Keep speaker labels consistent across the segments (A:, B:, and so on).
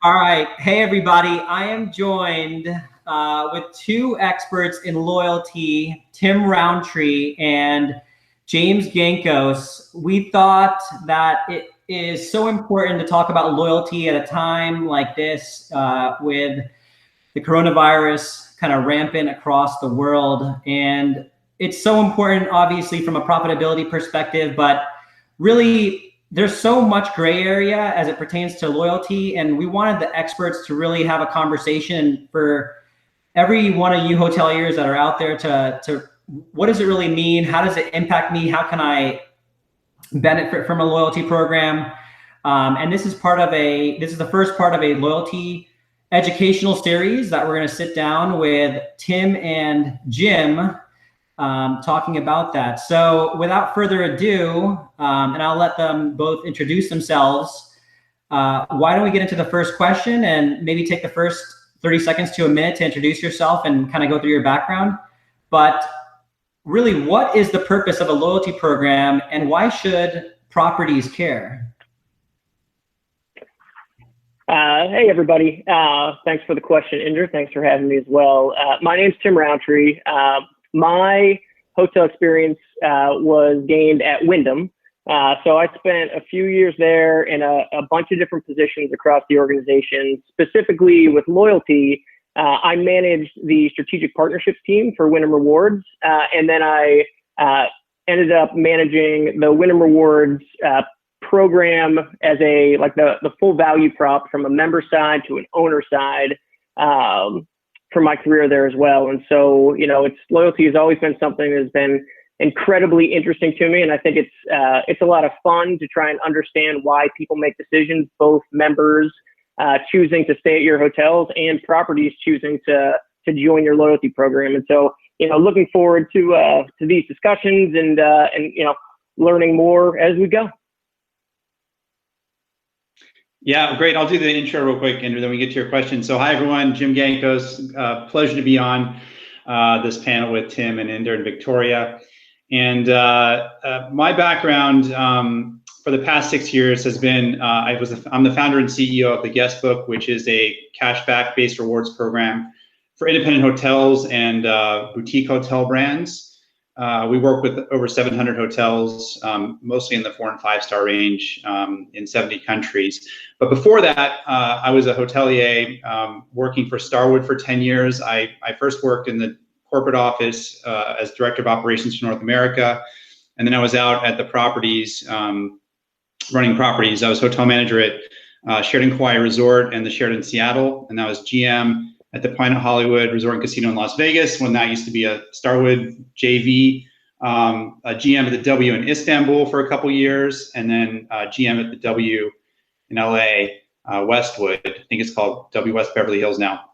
A: All right. Hey, everybody. I am joined with two experts in loyalty, Tim Roundtree and James Gankos. We thought that it is so important to talk about loyalty at a time like this with the coronavirus kind of rampant across the world. And it's so important, obviously, from a profitability perspective, but really, there's so much gray area as it pertains to loyalty, and we wanted the experts to really have a conversation for every one of you hoteliers that are out there to what does it really mean? How does it impact me? How can I benefit from a loyalty program? And this is the first part of a loyalty educational series that we're going to sit down with Tim and Jim talking about that. So without further ado, and I'll let them both introduce themselves, why don't we get into the first question and maybe take the first 30 seconds to a minute to introduce yourself and kind of go through your background. But really, what is the purpose of a loyalty program and why should properties care?
B: Hey, everybody. Thanks for the question, Inder. Thanks for having me as well. My name's Tim Roundtree. My hotel experience was gained at Wyndham. So I spent a few years there in a bunch of different positions across the organization. Specifically with loyalty, I managed the strategic partnerships team for Wyndham Rewards. And then I ended up managing the Wyndham Rewards program as the full value prop from a member side to an owner side. For my career there as well. And so, loyalty has always been something that's been incredibly interesting to me. And I think it's a lot of fun to try and understand why people make decisions, both members choosing to stay at your hotels and properties choosing to join your loyalty program. And so, looking forward to these discussions and learning more as we go.
C: Yeah, great. I'll do the intro real quick, and then we get to your question. So hi, everyone. Jim Gankos. Pleasure to be on this panel with Tim and Inder and Victoria. And my background for the past 6 years has been, I'm the founder and CEO of the Guestbook, which is a cashback-based rewards program for independent hotels and boutique hotel brands. We work with over 700 hotels, mostly in the 4- and 5-star range in 70 countries. But before that, I was a hotelier working for Starwood for 10 years. I first worked in the corporate office as director of operations for North America. And then I was out at the properties, running properties. I was hotel manager at Sheraton Kauai Resort and the Sheraton Seattle. And I was GM at the Planet Hollywood Resort and Casino in Las Vegas, when that used to be a Starwood JV, a GM at the W in Istanbul for a couple years, and then GM at the W in LA, Westwood. I think it's called W West Beverly Hills now.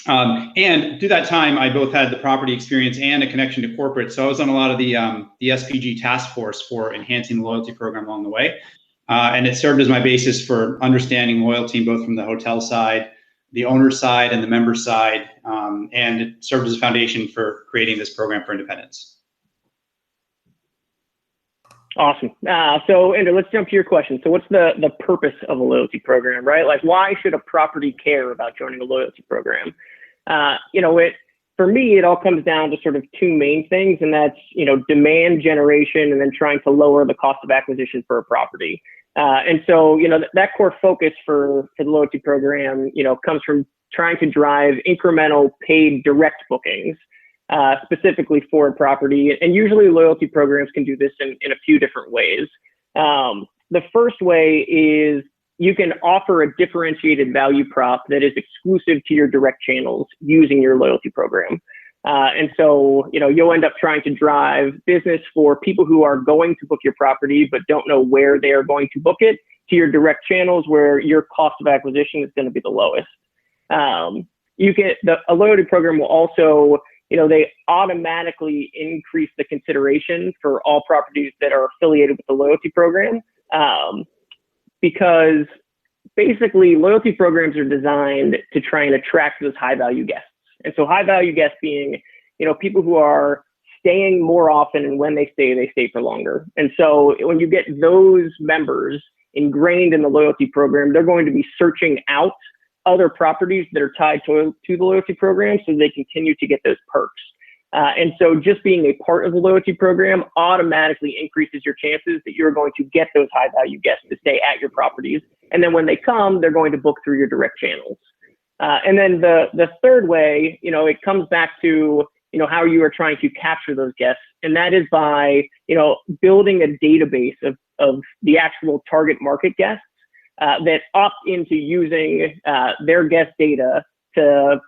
C: And through that time, I both had the property experience and a connection to corporate. So I was on a lot of the SPG task force for enhancing the loyalty program along the way. And it served as my basis for understanding loyalty, both from the hotel side, the owner side, and the member side, and it served as a foundation for creating this program for independents.
B: Awesome. So, Inder, let's jump to your question. So what's the purpose of a loyalty program, right? Like, why should a property care about joining a loyalty program? For me, it all comes down to sort of two main things, and that's, demand generation and then trying to lower the cost of acquisition for a property. And so, that core focus for the loyalty program, comes from trying to drive incremental paid direct bookings, specifically for a property. And usually loyalty programs can do this in a few different ways. The first way is you can offer a differentiated value prop that is exclusive to your direct channels using your loyalty program. And so, you'll end up trying to drive business for people who are going to book your property, but don't know where they are going to book it, to your direct channels where your cost of acquisition is going to be the lowest. A loyalty program will also, they automatically increase the consideration for all properties that are affiliated with the loyalty program. Because basically loyalty programs are designed to try and attract those high value guests. And so high value guests being, people who are staying more often, and when they stay for longer. And so when you get those members ingrained in the loyalty program, they're going to be searching out other properties that are tied to the loyalty program so they continue to get those perks. And so just being a part of the loyalty program automatically increases your chances that you're going to get those high value guests to stay at your properties. And then when they come, they're going to book through your direct channels. And then the third way, it comes back to, how you are trying to capture those guests. And that is by, building a database of the actual target market guests that opt into using their guest data to,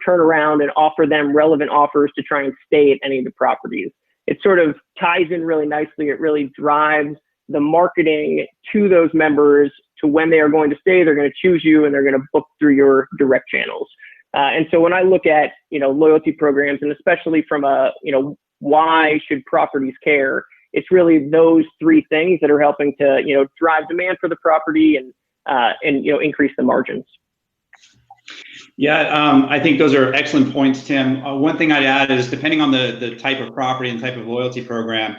B: turn around and offer them relevant offers to try and stay at any of the properties. It sort of ties in really nicely. It really drives the marketing to those members to when they are going to stay, they're going to choose you and they're going to book through your direct channels. And so when I look at, loyalty programs, and especially from a, why should properties care? It's really those three things that are helping to, drive demand for the property and increase the margins.
C: Yeah, I think those are excellent points, Tim. One thing I'd add is depending on the type of property and type of loyalty program,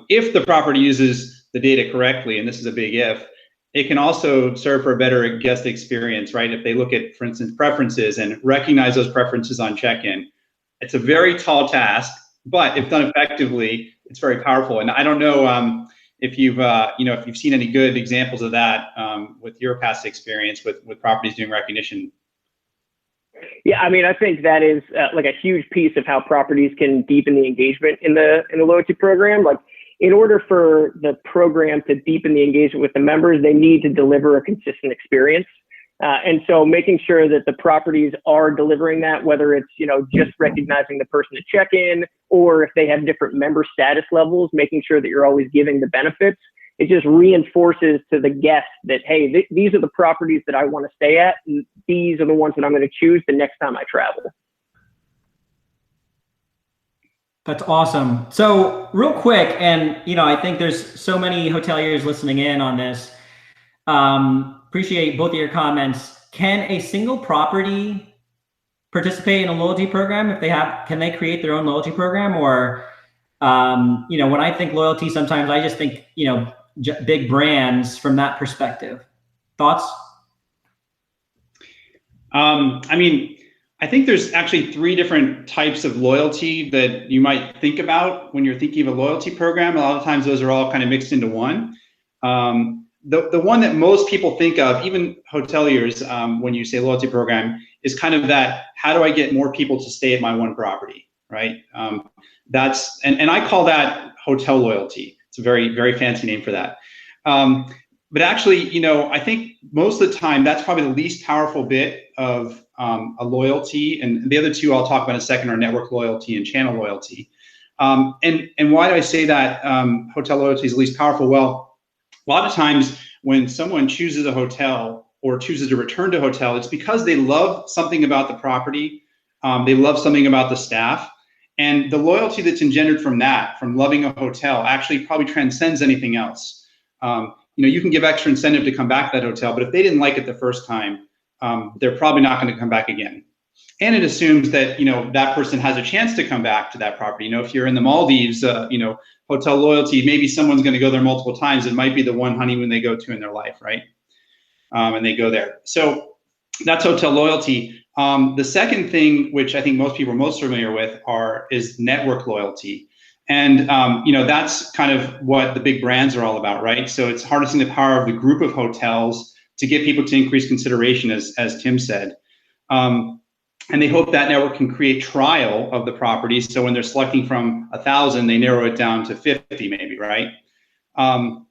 C: if the property uses the data correctly, and this is a big if, it can also serve for a better guest experience, right? If they look at, for instance, preferences and recognize those preferences on check-in. It's a very tall task, but if done effectively, it's very powerful. And I don't know if you've if you've seen any good examples of that with your past experience with properties doing recognition.
B: Yeah, I mean, I think that is like a huge piece of how properties can deepen the engagement in the loyalty program. Like, in order for the program to deepen the engagement with the members, they need to deliver a consistent experience. And so making sure that the properties are delivering that, whether it's, just recognizing the person to check in, or if they have different member status levels, making sure that you're always giving the benefits, it just reinforces to the guest that, hey, these are the properties that I want to stay at, and these are the ones that I'm going to choose the next time I travel.
A: That's awesome. So real quick, and I think there's so many hoteliers listening in on this. Appreciate both of your comments. Can a single property participate in a loyalty program if they have? Can they create their own loyalty program? Or when I think loyalty, sometimes I just think big brands from that perspective. Thoughts?
C: I think there's actually three different types of loyalty that you might think about when you're thinking of a loyalty program. A lot of times those are all kind of mixed into one. The one that most people think of, even hoteliers, when you say loyalty program, is kind of that, how do I get more people to stay at my one property, right? And I call that hotel loyalty. It's a very, very fancy name for that. But actually, I think most of the time that's probably the least powerful bit of a loyalty. And the other two I'll talk about in a second are network loyalty and channel loyalty. And why do I say that hotel loyalty is the least powerful? Well, a lot of times when someone chooses a hotel or chooses to return to a hotel, it's because they love something about the property. They love something about the staff. And the loyalty that's engendered from that, from loving a hotel, actually probably transcends anything else. You can give extra incentive to come back to that hotel, but if they didn't like it the first time, they're probably not going to come back again. And it assumes that, that person has a chance to come back to that property. If you're in the Maldives, hotel loyalty, maybe someone's going to go there multiple times. It might be the one honeymoon they go to in their life, right? And they go there. So that's hotel loyalty. The second thing, which I think most people are most familiar with, is network loyalty. And, that's kind of what the big brands are all about, right? So it's harnessing the power of the group of hotels to get people to increase consideration, as Tim said. And they hope that network can create trial of the properties. So when they're selecting from 1,000, they narrow it down to 50 maybe, right? And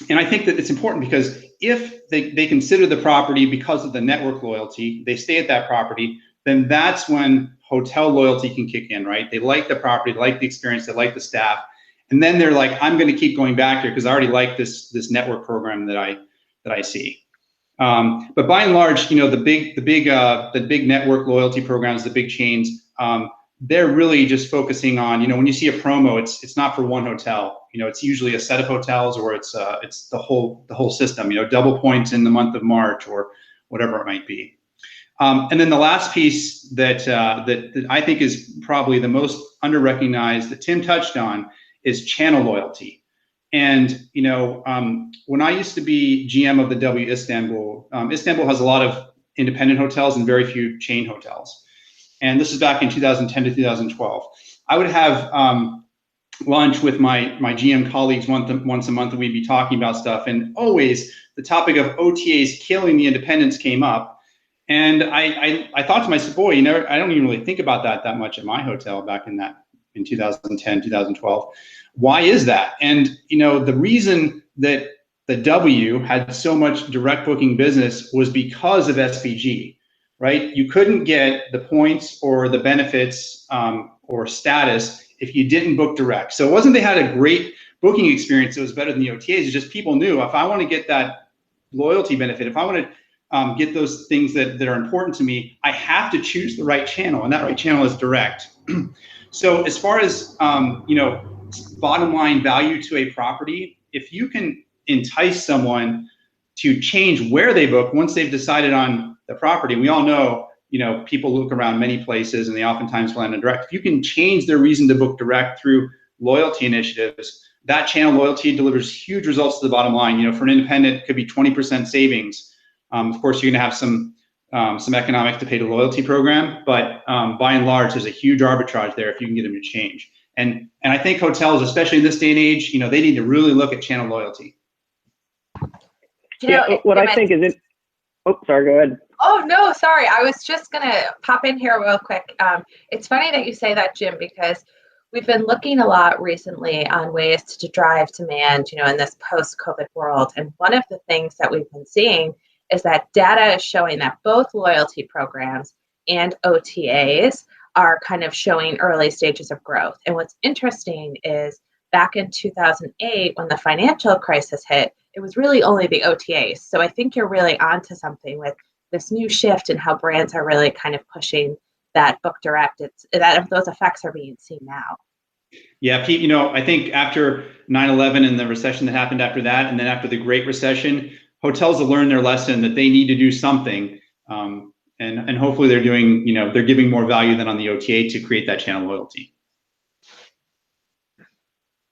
C: I think that it's important because if they consider the property because of the network loyalty, they stay at that property, then that's when hotel loyalty can kick in, right? They like the property, they like the experience, they like the staff. And then they're like, I'm going to keep going back here because I already like this network program that I see. But by and large, the big network loyalty programs, the big chains, they're really just focusing on, when you see a promo, it's not for one hotel. It's usually a set of hotels, or it's the whole system. Double points in the month of March, or whatever it might be. And then the last piece that I think is probably the most under-recognized that Tim touched on is channel loyalty. And when I used to be GM of the W Istanbul, Istanbul has a lot of independent hotels and very few chain hotels. And this is back in 2010 to 2012. I would have lunch with my GM colleagues once a month, and we'd be talking about stuff. And always the topic of OTAs killing the independents came up. And I thought to myself, boy, I don't even really think about that much at my hotel back in 2010, 2012. Why is that? And the reason that the W had so much direct booking business was because of SVG, right? You couldn't get the points or the benefits or status if you didn't book direct. So it wasn't they had a great booking experience that was better than the OTAs. It's just people knew if I want to get that loyalty benefit, if I want to get those things that are important to me, I have to choose the right channel, and that right channel is direct. So as far as bottom line value to a property, if you can entice someone to change where they book once they've decided on the property, and we all know, people look around many places and they oftentimes land on direct. If you can change their reason to book direct through loyalty initiatives, that channel loyalty delivers huge results to the bottom line. For an independent, it could be 20% savings. Of course, you're going to have some economics to pay the loyalty program, but by and large, there's a huge arbitrage there if you can get them to change. And I think hotels, especially in this day and age, they need to really look at channel loyalty.
B: What I think is oh, sorry, go ahead.
D: Oh, no, sorry. I was just going to pop in here real quick. It's funny that you say that, Jim, because we've been looking a lot recently on ways to drive demand, in this post-COVID world. And one of the things that we've been seeing is that data is showing that both loyalty programs and OTAs are kind of showing early stages of growth. And what's interesting is back in 2008, when the financial crisis hit, it was really only the OTAs. So I think you're really onto something with this new shift in how brands are really kind of pushing that book direct. It's that those effects are being seen now.
C: Yeah, Pete, I think after 9/11 and the recession that happened after that, and then after the Great Recession, hotels have learned their lesson that they need to do something. And hopefully they're doing, they're giving more value than on the OTA to create that channel loyalty.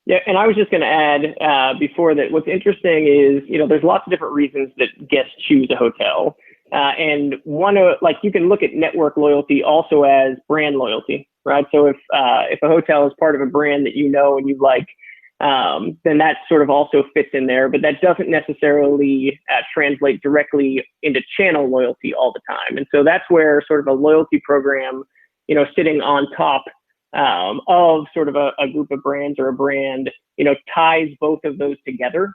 B: Yeah, and I was just going to add before that what's interesting is, there's lots of different reasons that guests choose a hotel. And you can look at network loyalty also as brand loyalty, right? So if a hotel is part of a brand that and you like, then that sort of also fits in there, but that doesn't necessarily translate directly into channel loyalty all the time. And so that's where sort of a loyalty program, sitting on top of sort of a group of brands or a brand, ties both of those together.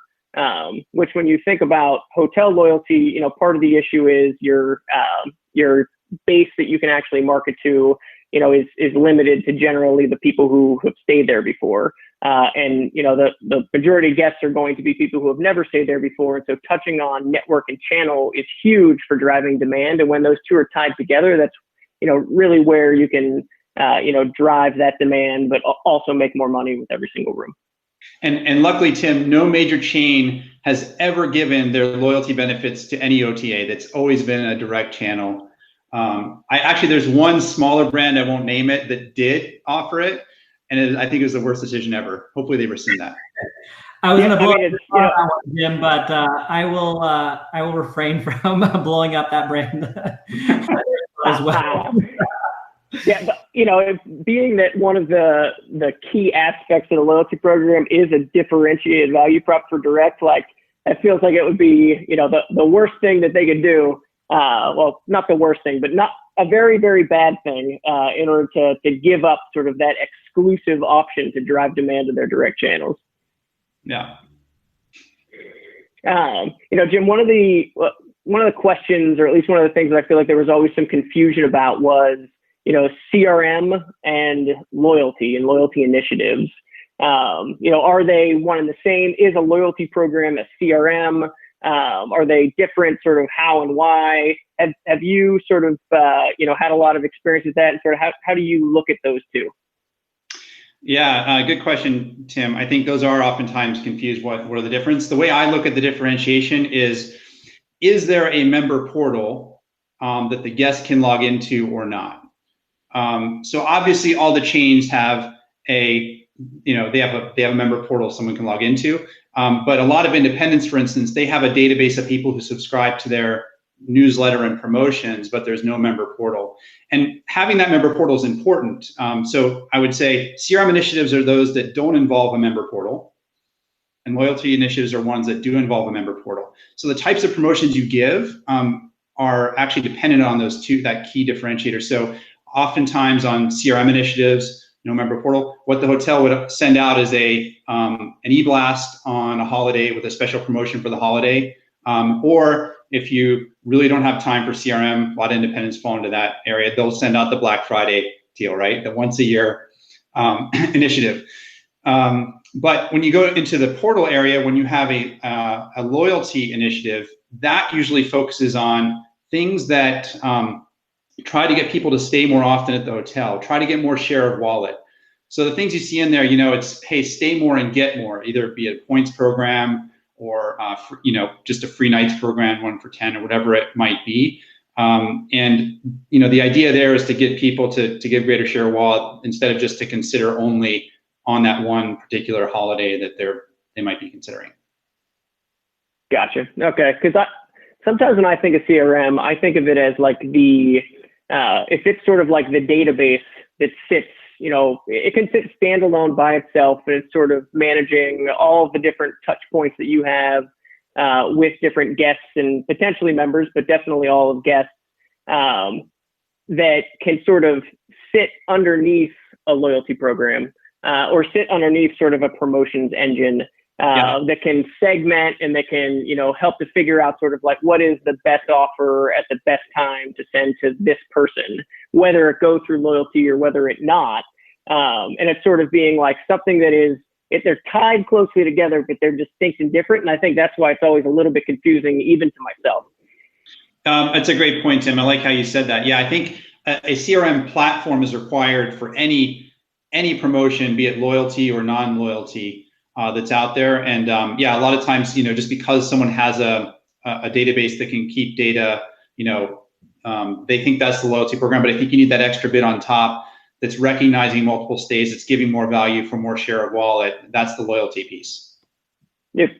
B: Which when you think about hotel loyalty, part of the issue is your base that you can actually market to, is limited to generally the people who have stayed there before. And the majority of guests are going to be people who have never stayed there before. And so touching on network and channel is huge for driving demand. And when those two are tied together, that's, really where you can, drive that demand, but also make more money with every single room.
C: And luckily, Tim, no major chain has ever given their loyalty benefits to any OTA. That's always been a direct channel. There's one smaller brand, I won't name it, that did offer it. And I think it was the worst decision ever. Hopefully they rescind that.
A: I was going to blow up Jim, but I will refrain from blowing up that brand as well.
B: Yeah, but, being that one of the key aspects of the loyalty program is a differentiated value prop for direct, it feels like it would be, the worst thing that they could do. Well, not the worst thing, but not a very, very bad thing in order to give up sort of that exclusive option to drive demand to their direct channels.
C: Yeah.
B: Jim, one of the questions, or at least one of the things that I feel like there was always some confusion about was, CRM and loyalty initiatives. Are they one and the same? Is a loyalty program a CRM? Are they different, sort of how and why? Have you sort of, had a lot of experience with that, and sort of how do you look at those two?
C: Yeah, good question, Tim. I think those are oftentimes confused. What are the difference? The way I look at the differentiation is there a member portal that the guest can log into or not? So obviously all the chains have they have a member portal someone can log into. But a lot of independents, for instance, they have a database of people who subscribe to their newsletter and promotions, but there's no member portal. And having that member portal is important. So I would say CRM initiatives are those that don't involve a member portal, and loyalty initiatives are ones that do involve a member portal. So the types of promotions you give are actually dependent on that key differentiator. So oftentimes on CRM initiatives, no member portal, what the hotel would send out is an e-blast on a holiday with a special promotion for the holiday. Or if you really don't have time for CRM, a lot of independents fall into that area, they'll send out the Black Friday deal, right? The once a year initiative. But when you go into the portal area, when you have a loyalty initiative, that usually focuses on things that try to get people to stay more often at the hotel, try to get more share of wallet. So the things you see in there, it's, hey, stay more and get more, either be a points program or, just a free nights program, 1 for 10 or whatever it might be. And the idea there is to get people to give greater share of wallet instead of just to consider only on that one particular holiday that they might be considering.
B: Gotcha. Okay. Because sometimes when I think of CRM, I think of it as like if it's sort of like the database that sits, it can sit standalone by itself, and it's sort of managing all of the different touch points that you have with different guests and potentially members, but definitely all of guests that can sort of sit underneath a loyalty program or sit underneath sort of a promotions engine that can segment and that can, help to figure out sort of like what is the best offer at the best time to send to this person, whether it goes through loyalty or whether it not. And it's sort of being like something that is, they're tied closely together, but they're distinct and different. And I think that's why it's always a little bit confusing, even to myself.
C: That's a great point, Tim. I like how you said that. Yeah, I think a CRM platform is required for any promotion, be it loyalty or non-loyalty, that's out there. And a lot of times, just because someone has a database that can keep data, they think that's the loyalty program, but I think you need that extra bit on top that's recognizing multiple stays, it's giving more value for more share of wallet. That's the loyalty piece.
B: Yep.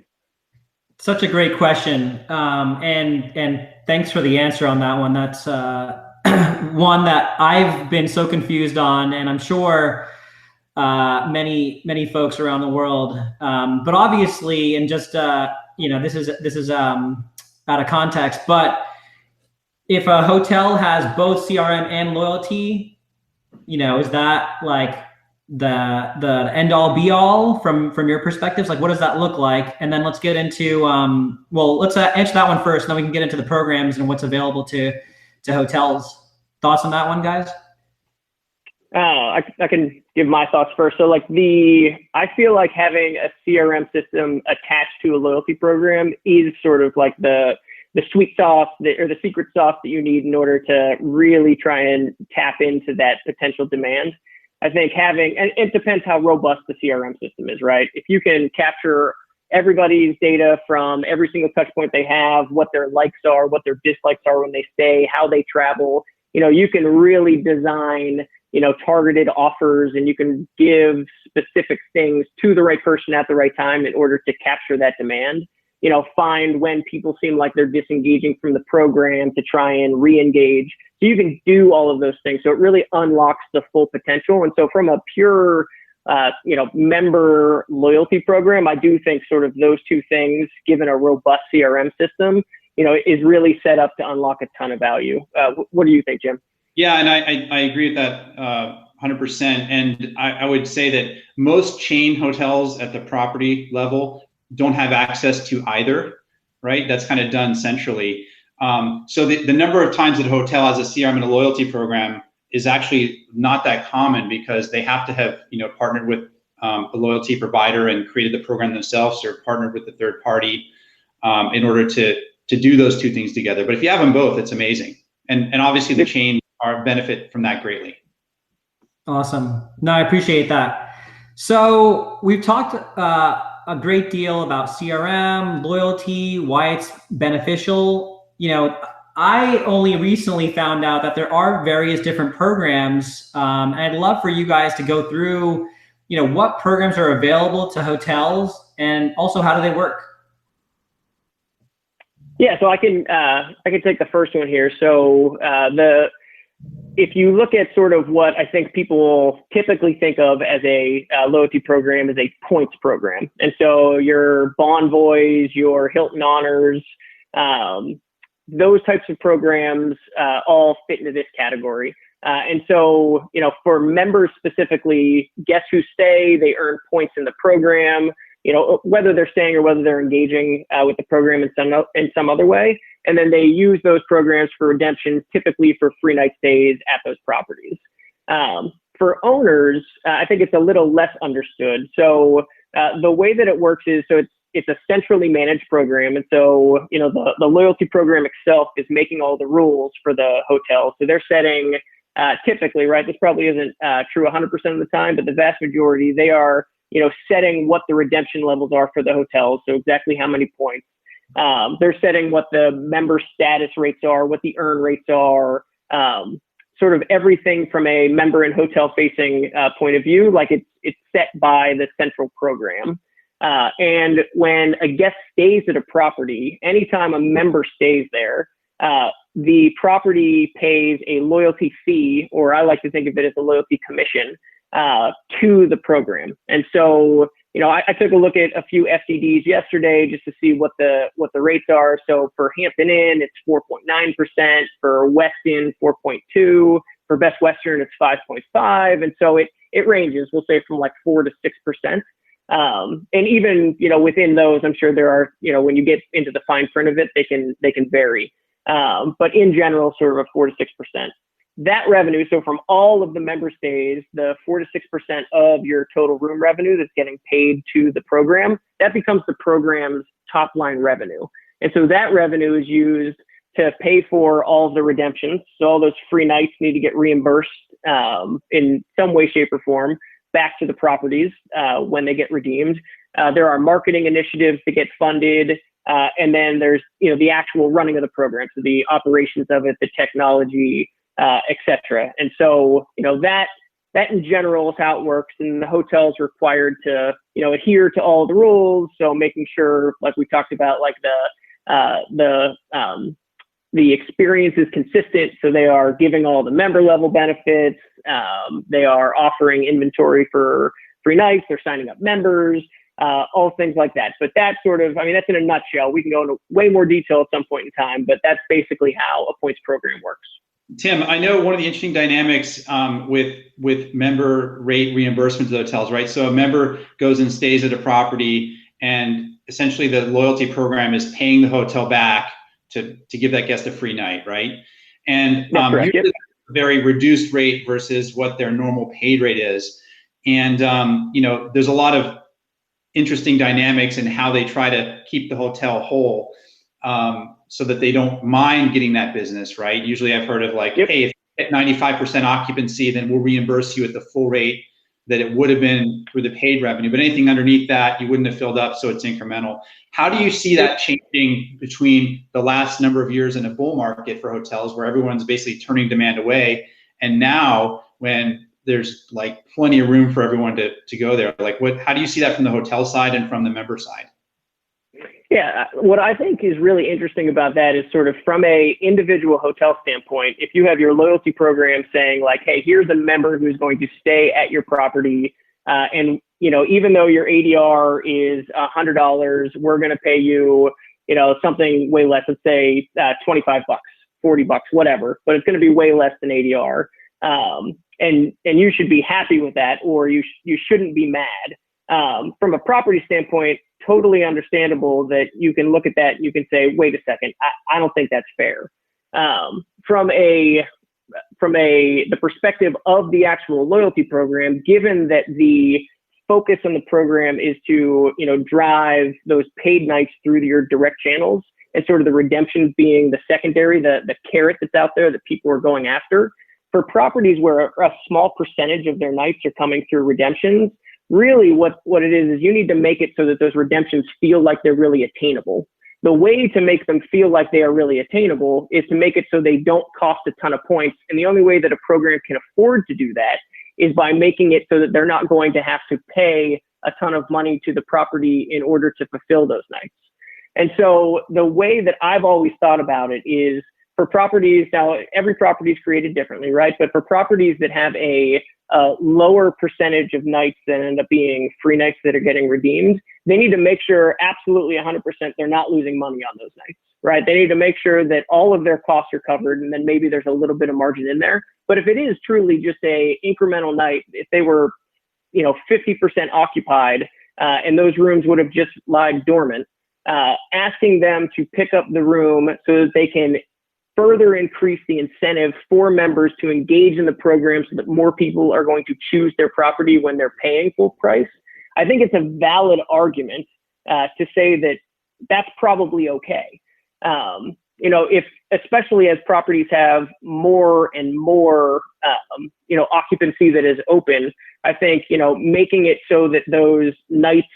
A: Such a great question. And thanks for the answer on that one. That's one that I've been so confused on, and I'm sure many folks around the world. But obviously, and just this is out of context. But if a hotel has both CRM and loyalty, is that like the end all be all from your perspectives? Like, what does that look like? And then let's get into let's answer that one first, and then we can get into the programs and what's available to hotels. Thoughts on that one, guys?
B: I can give my thoughts first. So I feel like having a CRM system attached to a loyalty program is sort of like the sweet sauce or the secret sauce that you need in order to really try and tap into that potential demand. I think and it depends how robust the CRM system is, right? If you can capture everybody's data from every single touch point they have, what their likes are, what their dislikes are when they stay, how they travel, you can really design, targeted offers, and you can give specific things to the right person at the right time in order to capture that demand. Find when people seem like they're disengaging from the program to try and re-engage. So you can do all of those things. So it really unlocks the full potential. And so from a pure, member loyalty program, I do think sort of those two things, given a robust CRM system, is really set up to unlock a ton of value. What do you think, Jim?
C: Yeah, and I agree with that 100%. And I would say that most chain hotels at the property level don't have access to either, right? That's kind of done centrally. So the number of times that a hotel has a CRM and a loyalty program is actually not that common, because they have to have, partnered with a loyalty provider and created the program themselves, or partnered with the third party in order to do those two things together. But if you have them both, it's amazing. And obviously the chain benefit from that greatly.
A: Awesome. No, I appreciate that. So we've talked a great deal about CRM, loyalty, why it's beneficial. I only recently found out that there are various different programs. And I'd love for you guys to go through, what programs are available to hotels, and also how do they work?
B: Yeah, so I can take the first one here. So if you look at sort of what I think people typically think of as a loyalty program is a points program. And so your Bonvoys, your Hilton Honors, those types of programs all fit into this category. And so, you know, for members specifically, guests who stay, they earn points in the program, you know, whether they're staying or whether they're engaging with the program in some other way. And then they use those programs for redemption, typically for free night stays at those properties. For owners, I think it's a little less understood. So the way that it works is, so it's a centrally managed program. And so, you know, the loyalty program itself is making all the rules for the hotel. So they're setting, typically, right, this probably isn't true 100% of the time, but the vast majority, they are, you know, setting what the redemption levels are for the hotels. So exactly how many points. They're setting what the member status rates are, what the earn rates are, sort of everything from a member and hotel facing point of view, like it's set by the central program. And when a guest stays at a property, anytime a member stays there, the property pays a loyalty fee, or I like to think of it as a loyalty commission, to the program. And so, you know, I took a look at a few FCDs yesterday just to see what the rates are. So for Hampton Inn, it's 4.9%. For Westin, 4.2%. For Best Western, it's 5.5%. And so it ranges, we'll say, from like 4 to 6%. And even, you know, within those, I'm sure there are, you know, when you get into the fine print of it, they can vary. But in general, sort of a 4 to 6%. That revenue, so from all of the member stays, the 4 to 6% of your total room revenue that's getting paid to the program, that becomes the program's top line revenue. And so that revenue is used to pay for all of the redemptions. So all those free nights need to get reimbursed in some way, shape, or form back to the properties when they get redeemed. There are marketing initiatives that get funded. And then there's, you know, the actual running of the program, so the operations of it, the technology, et cetera. And so, you know, that in general is how it works. And the hotel is required to, you know, adhere to all the rules. So making sure, like we talked about, like the experience is consistent. So they are giving all the member level benefits. They are offering inventory for free nights. They're signing up members, all things like that. But that's sort of, I mean, that's in a nutshell. We can go into way more detail at some point in time, but that's basically how a points program works.
C: Tim, I know one of the interesting dynamics with member rate reimbursement to the hotels, right? So a member goes and stays at a property, and essentially the loyalty program is paying the hotel back to give that guest a free night, right? And
B: Correct, yep.
C: A very reduced rate versus what their normal paid rate is. And you know, there's a lot of interesting dynamics in how they try to keep the hotel whole. So that they don't mind getting that business, right? Usually I've heard of like, yep, hey, if at 95% occupancy, then we'll reimburse you at the full rate that it would have been through the paid revenue. But anything underneath that, you wouldn't have filled up, so it's incremental. How do you see that changing between the last number of years in a bull market for hotels where everyone's basically turning demand away, and now when there's like plenty of room for everyone to go there? Like how do you see that from the hotel side and from the member side?
B: Yeah, what I think is really interesting about that is sort of from a individual hotel standpoint, if you have your loyalty program saying like, hey, here's a member who's going to stay at your property, and, you know, even though your ADR is $100, we're going to pay you, you know, something way less, let's say $25, $40, whatever, but it's going to be way less than ADR. And you should be happy with that, or you shouldn't be mad. From a property standpoint, totally understandable that you can look at that and you can say, wait a second, I don't think that's fair. From the perspective of the actual loyalty program, given that the focus on the program is to, you know, drive those paid nights through your direct channels, and sort of the redemptions being the secondary, the carrot that's out there that people are going after. For properties where a small percentage of their nights are coming through redemptions, really what it is you need to make it so that those redemptions feel like they're really attainable. The way to make them feel like they are really attainable is to make it so they don't cost a ton of points. And the only way that a program can afford to do that is by making it so that they're not going to have to pay a ton of money to the property in order to fulfill those nights. And so the way that I've always thought about it is for properties, now every property is created differently, right? But for properties that have a lower percentage of nights that end up being free nights that are getting redeemed, they need to make sure absolutely 100% they're not losing money on those nights, right? They need to make sure that all of their costs are covered, and then maybe there's a little bit of margin in there. But if it is truly just a incremental night, if they were, 50% occupied and those rooms would have just lied dormant, asking them to pick up the room so that they can further increase the incentive for members to engage in the program so that more people are going to choose their property when they're paying full price. I think it's a valid argument to say that that's probably okay. If, especially as properties have more and more, occupancy that is open, I think, making it so that those nights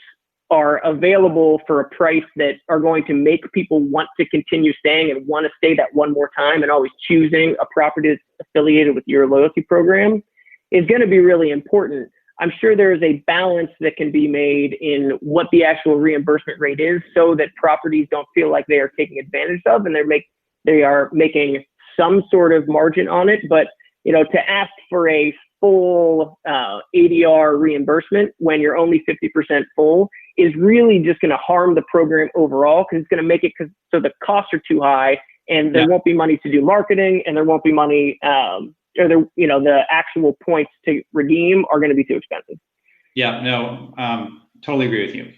B: are available for a price that are going to make people want to continue staying and want to stay that one more time and always choosing a property that's affiliated with your loyalty program is going to be really important. I'm sure there is a balance that can be made in what the actual reimbursement rate is so that properties don't feel like they are taking advantage of and they are making some sort of margin on it. But, to ask for a full ADR reimbursement when you're only 50% full is really just going to harm the program overall, because it's going to make it so the costs are too high and there won't be money to do marketing, and there won't be money the actual points to redeem are going to be too expensive.
C: Yeah, no, totally agree with you.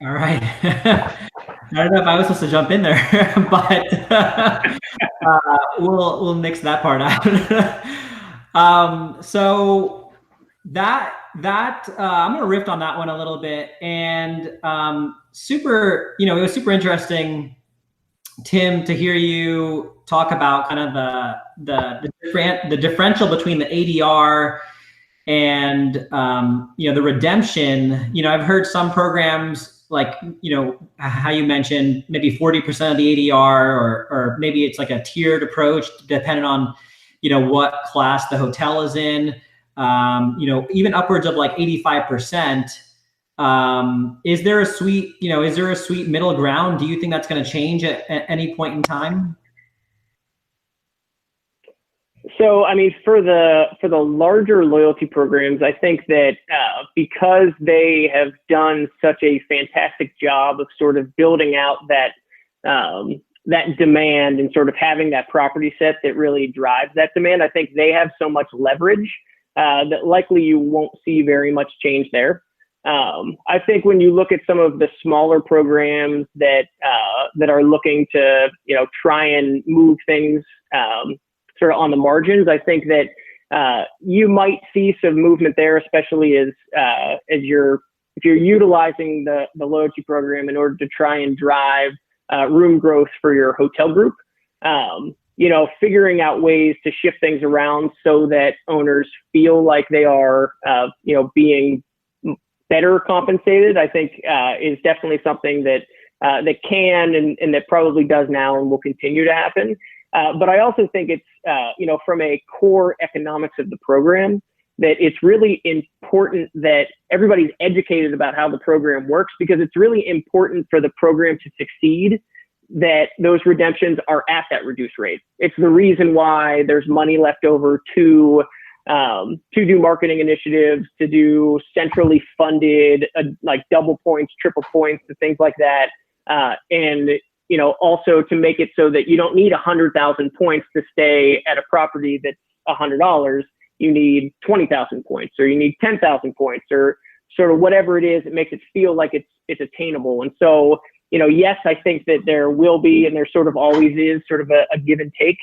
A: All right. I don't know if I was supposed to jump in there, but we'll nix that part out. So that I'm gonna riff on that one a little bit, and it was super interesting, Tim, to hear you talk about kind of the differential between the ADR and the redemption. I've heard some programs, like, how you mentioned, maybe 40% of the ADR, or maybe it's like a tiered approach depending on, what class the hotel is in, even upwards of like 85%. Is there a sweet middle ground? Do you think that's going to change at any point in time?
B: So, I mean, for the larger loyalty programs, I think that because they have done such a fantastic job of sort of building out that demand and sort of having that property set that really drives that demand, I think they have so much leverage that likely you won't see very much change there. I think when you look at some of the smaller programs that are looking to try and move things sort of on the margins, I think that you might see some movement there, especially if you're utilizing the loyalty program in order to try and drive room growth for your hotel group. Figuring out ways to shift things around so that owners feel like they are being better compensated, I think is definitely something that can and that probably does now and will continue to happen. But I also think it's, from a core economics of the program, that it's really important that everybody's educated about how the program works, because it's really important for the program to succeed that those redemptions are at that reduced rate. It's the reason why there's money left over to do marketing initiatives, to do centrally funded, like double points, triple points, and things like that. And also to make it so that you don't need 100,000 points to stay at a property that's $100. You need 20,000 points, or you need 10,000 points, or sort of whatever it is. It makes it feel like it's attainable. And so, yes, I think that there will be, and there sort of always is, sort of a give and take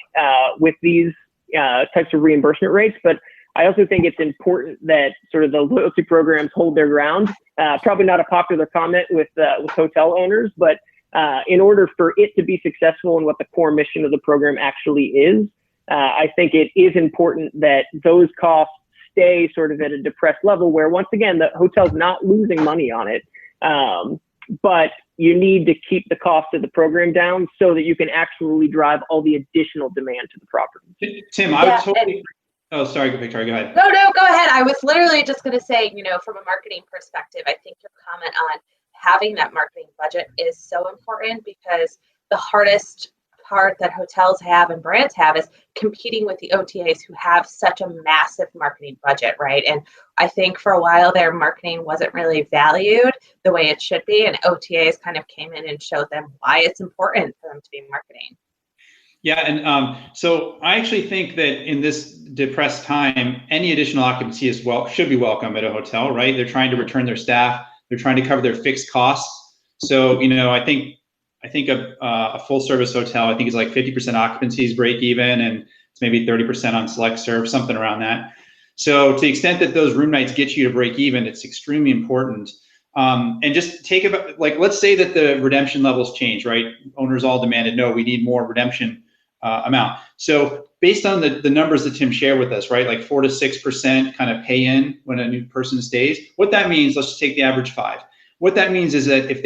B: with these types of reimbursement rates. But I also think it's important that sort of the loyalty programs hold their ground. Probably not a popular comment with hotel owners, but in order for it to be successful and what the core mission of the program actually is, I think it is important that those costs stay sort of at a depressed level where, once again, the hotel's not losing money on it. But you need to keep the cost of the program down so that you can actually drive all the additional demand to the property.
C: Tim, I would totally Oh, sorry, Victoria, go ahead.
D: No, go ahead. I was literally just going to say, from a marketing perspective, I think your comment on having that marketing budget is so important, because the hardest part that hotels have and brands have is competing with the OTAs who have such a massive marketing budget, right? And I think for a while their marketing wasn't really valued the way it should be, and OTAs kind of came in and showed them why it's important for them to be marketing.
C: Yeah, and so I actually think that in this depressed time, any additional occupancy as well should be welcome at a hotel, right? They're trying to return their staff, they're trying to cover their fixed costs. So I think a full service hotel, I think is like 50% occupancy is break even, and it's maybe 30% on select serve, something around that. So to the extent that those room nights get you to break even, it's extremely important. And just take about, like, let's say that the redemption levels change, right? Owners all demanded, no, we need more redemption amount. So based on the numbers that Tim shared with us, right, like 4 to 6% kind of pay in when a new person stays, what that means, let's just take the average 5. What that means is that if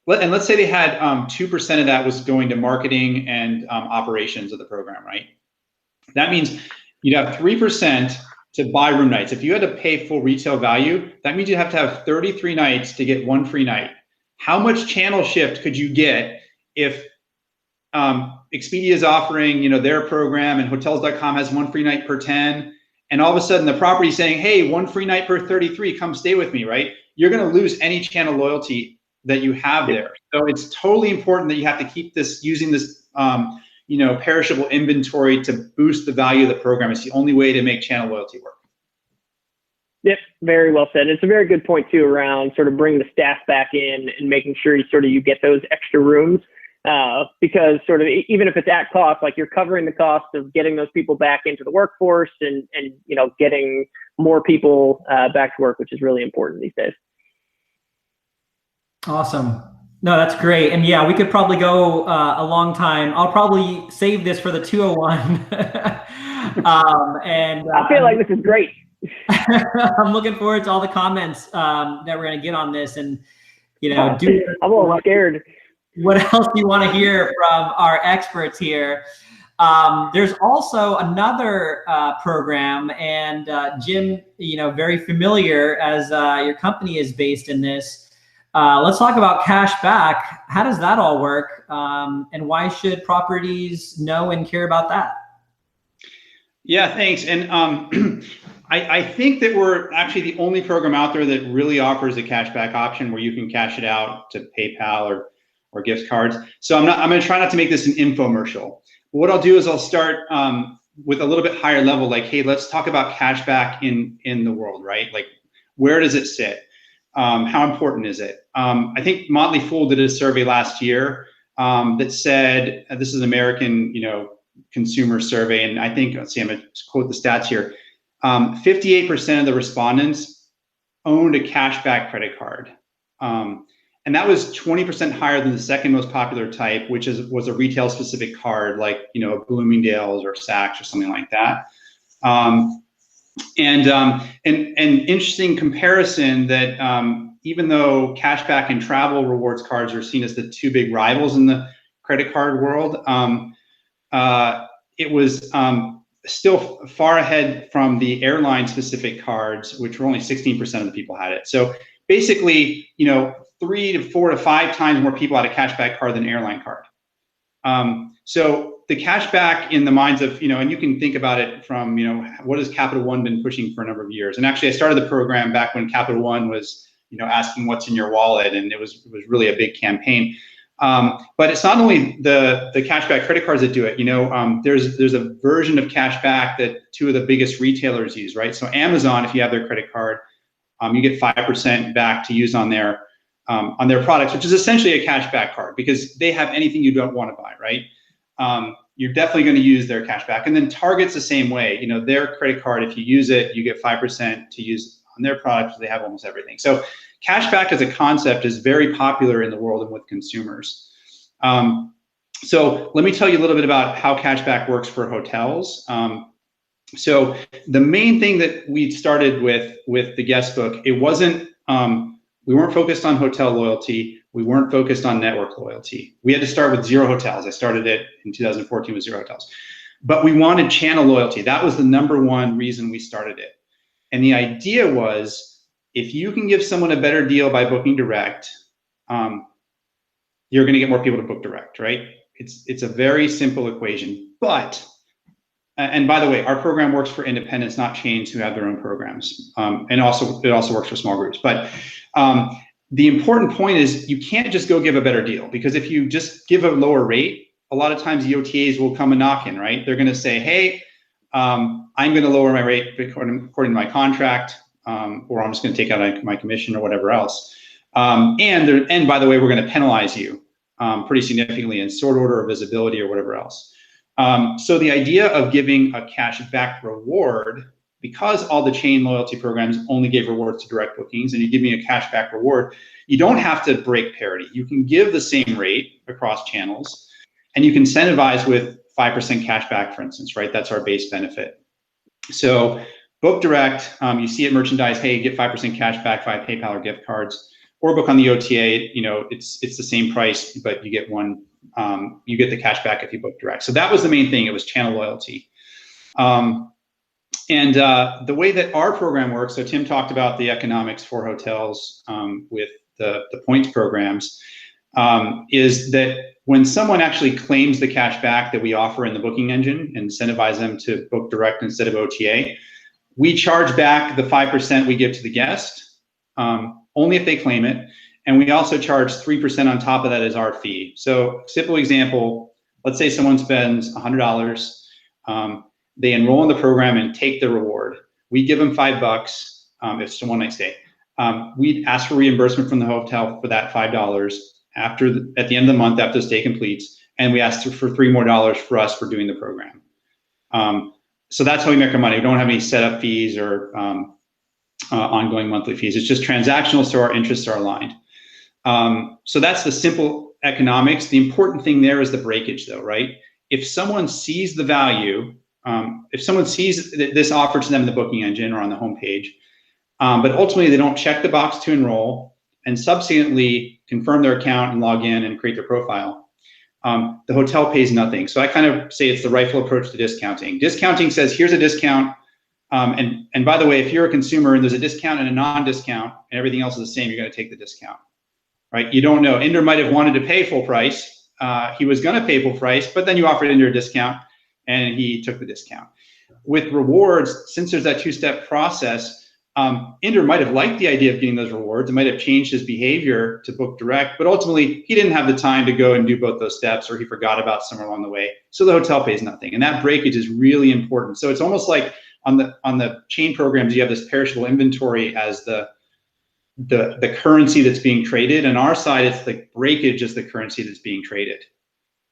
C: let's say they had 2% of that was going to marketing and operations of the program, right? That means you'd have 3% to buy room nights. If you had to pay full retail value, that means you have to have 33 nights to get 1 free night. How much channel shift could you get if Expedia is offering, their program, and Hotels.com has 1 free night per 10, and all of a sudden the property is saying, hey, 1 free night per 33, come stay with me, right? You're going to lose any channel loyalty that you have there. So it's totally important that you have to keep using this, perishable inventory to boost the value of the program. It's the only way to make channel loyalty work.
B: Yep, very well said. It's a very good point too around sort of bringing the staff back in and making sure you get those extra rooms. Because sort of even if it's at cost, like you're covering the cost of getting those people back into the workforce and getting more people back to work, which is really important these days.
A: Awesome. No, that's great. And yeah, we could probably go a long time. I'll probably save this for the 201.
B: I feel like this is great.
A: I'm looking forward to all the comments that we're going to get on this, and
B: I'm a little scared.
A: What else do you want to hear from our experts here? There's also another program, and Jim, very familiar as your company is based in this. Let's talk about cash back. How does that all work? And why should properties know and care about that?
C: Yeah, thanks. And I think that we're actually the only program out there that really offers a cashback option where you can cash it out to PayPal or gift cards. So I'm going to try not to make this an infomercial. What I'll do is I'll start with a little bit higher level, like, hey, let's talk about cashback in the world, right? Like, where does it sit? How important is it? I think Motley Fool did a survey last year that said, this is an American, consumer survey, and I think, let's see, I'm going to quote the stats here. 58% of the respondents owned a cashback credit card. And that was 20% higher than the second most popular type, which was a retail specific card, like, Bloomingdale's or Saks or something like that. And an interesting comparison that even though cashback and travel rewards cards are seen as the two big rivals in the credit card world, it was still far ahead from the airline specific cards, which were only 16% of the people had it. So basically, 3 to 4 to 5 times more people had a cashback card than an airline card. So the cashback in the minds of, and you can think about it from, what has Capital One been pushing for a number of years? And actually I started the program back when Capital One was, asking what's in your wallet, and it was really a big campaign. But it's not only the cashback credit cards that do it. There's a version of cashback that 2 of the biggest retailers use, right? So Amazon, if you have their credit card, you get 5% back to use on their products, which is essentially a cashback card because they have anything you don't want to buy, right? You're definitely going to use their cashback. And then Target's the same way. Their credit card, if you use it, you get 5% to use on their products. They have almost everything. So cashback as a concept is very popular in the world and with consumers. So let me tell you a little bit about how cashback works for hotels. So the main thing that we started with the guest book, it wasn't, we weren't focused on hotel loyalty. We weren't focused on network loyalty. We had to start with 0 hotels. I started it in 2014 with 0 hotels. But we wanted channel loyalty. That was the #1 reason we started it. And the idea was, if you can give someone a better deal by booking direct, you're going to get more people to book direct, right? It's a very simple equation. But, and by the way, our program works for independents, not chains who have their own programs. And it also works for small groups. But the important point is, you can't just go give a better deal, because if you just give a lower rate, a lot of times the OTAs will come and knock in, right? They're going to say, hey, I'm going to lower my rate according to my contract, or I'm just going to take out my commission or whatever else. And by the way, we're going to penalize you pretty significantly in sort order or visibility or whatever else. So the idea of giving a cash back reward, because all the chain loyalty programs only gave rewards to direct bookings, and you give me a cash back reward, you don't have to break parity. You can give the same rate across channels, and you can incentivize with 5% cash back, for instance, right? That's our base benefit. So book direct, you see it merchandise, hey, you get 5% cash back via PayPal or gift cards, or book on the OTA, it's the same price, but you get you get the cash back if you book direct. So that was the main thing. It was channel loyalty. And the way that our program works, so Tim talked about the economics for hotels with the points programs, is that when someone actually claims the cash back that we offer in the booking engine and incentivize them to book direct instead of OTA, we charge back the 5% we give to the guest, only if they claim it. And we also charge 3% on top of that as our fee. So simple example, let's say someone spends $100, they enroll in the program and take the reward. We give them $5 if it's a one-night stay. We'd ask for reimbursement from the hotel for that $5 at the end of the month after the stay completes, and we ask for $3 more for us for doing the program. So that's how we make our money. We don't have any setup fees or ongoing monthly fees. It's just transactional, so our interests are aligned. So that's the simple economics. The important thing there is the breakage, though, right? If someone sees the value, if someone sees this offer to them in the booking engine or on the homepage, but ultimately they don't check the box to enroll and subsequently confirm their account and log in and create their profile, the hotel pays nothing. So I kind of say it's the rightful approach to discounting. Discounting says, here's a discount. And by the way, if you're a consumer and there's a discount and a non-discount and everything else is the same, you're going to take the discount, right? You don't know. Inder might have wanted to pay full price. He was going to pay full price, but then you offered Inder a discount and he took the discount. With rewards, since there's that two-step process, Inder might have liked the idea of getting those rewards. It might have changed his behavior to book direct, but ultimately he didn't have the time to go and do both those steps, or he forgot about somewhere along the way. So the hotel pays nothing, and that breakage is really important. So it's almost like on the chain programs, you have this perishable inventory as the currency that's being traded. And our side, it's the breakage as the currency that's being traded.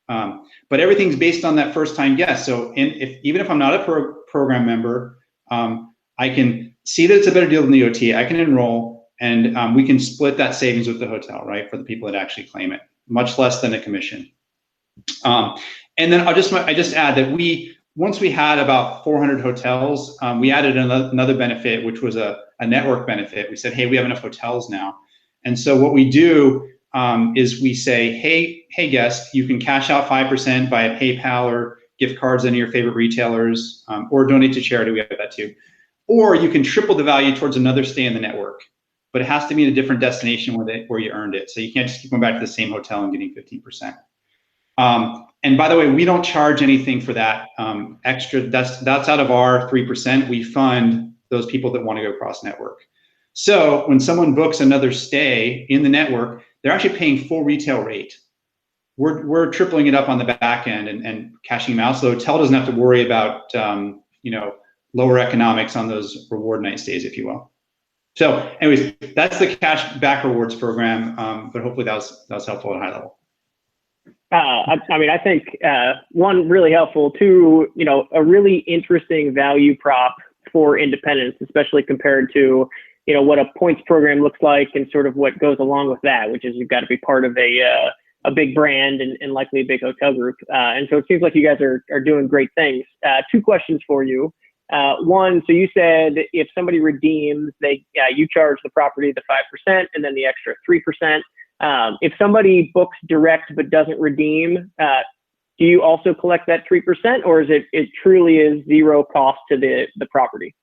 C: But everything's based on that first-time guest. So even if I'm not a program member, I can see that it's a better deal than the OTA. I can enroll, and we can split that savings with the hotel, right, for the people that actually claim it, much less than a commission. And then I just add that once we had about 400 hotels, we added another benefit, which was a network benefit. We said, hey, we have enough hotels now. And so what we do is we say, hey, guest, you can cash out 5% via PayPal or gift cards into your favorite retailers, or donate to charity. We have that too. Or you can triple the value towards another stay in the network, but it has to be in a different destination where you earned it. So you can't just keep going back to the same hotel and getting 15%. And by the way, we don't charge anything for that extra. That's out of our 3%. We fund those people that want to go cross network. So when someone books another stay in the network, they're actually paying full retail rate. We're tripling it up on the back end and cashing them out. So the hotel doesn't have to worry about lower economics on those reward night stays, if you will. So anyways, that's the cash back rewards program, but hopefully that was helpful at a high level.
B: I think one, really helpful, two, a really interesting value prop for independents, especially compared to, what a points program looks like and sort of what goes along with that, which is you've got to be part of a big brand and likely a big hotel group. And so it seems like you guys are doing great things. Two questions for you. One, so you said if somebody redeems, you charge the property the 5% and then the extra 3%. If somebody books direct but doesn't redeem, do you also collect that 3%, or is it truly is zero cost to the property?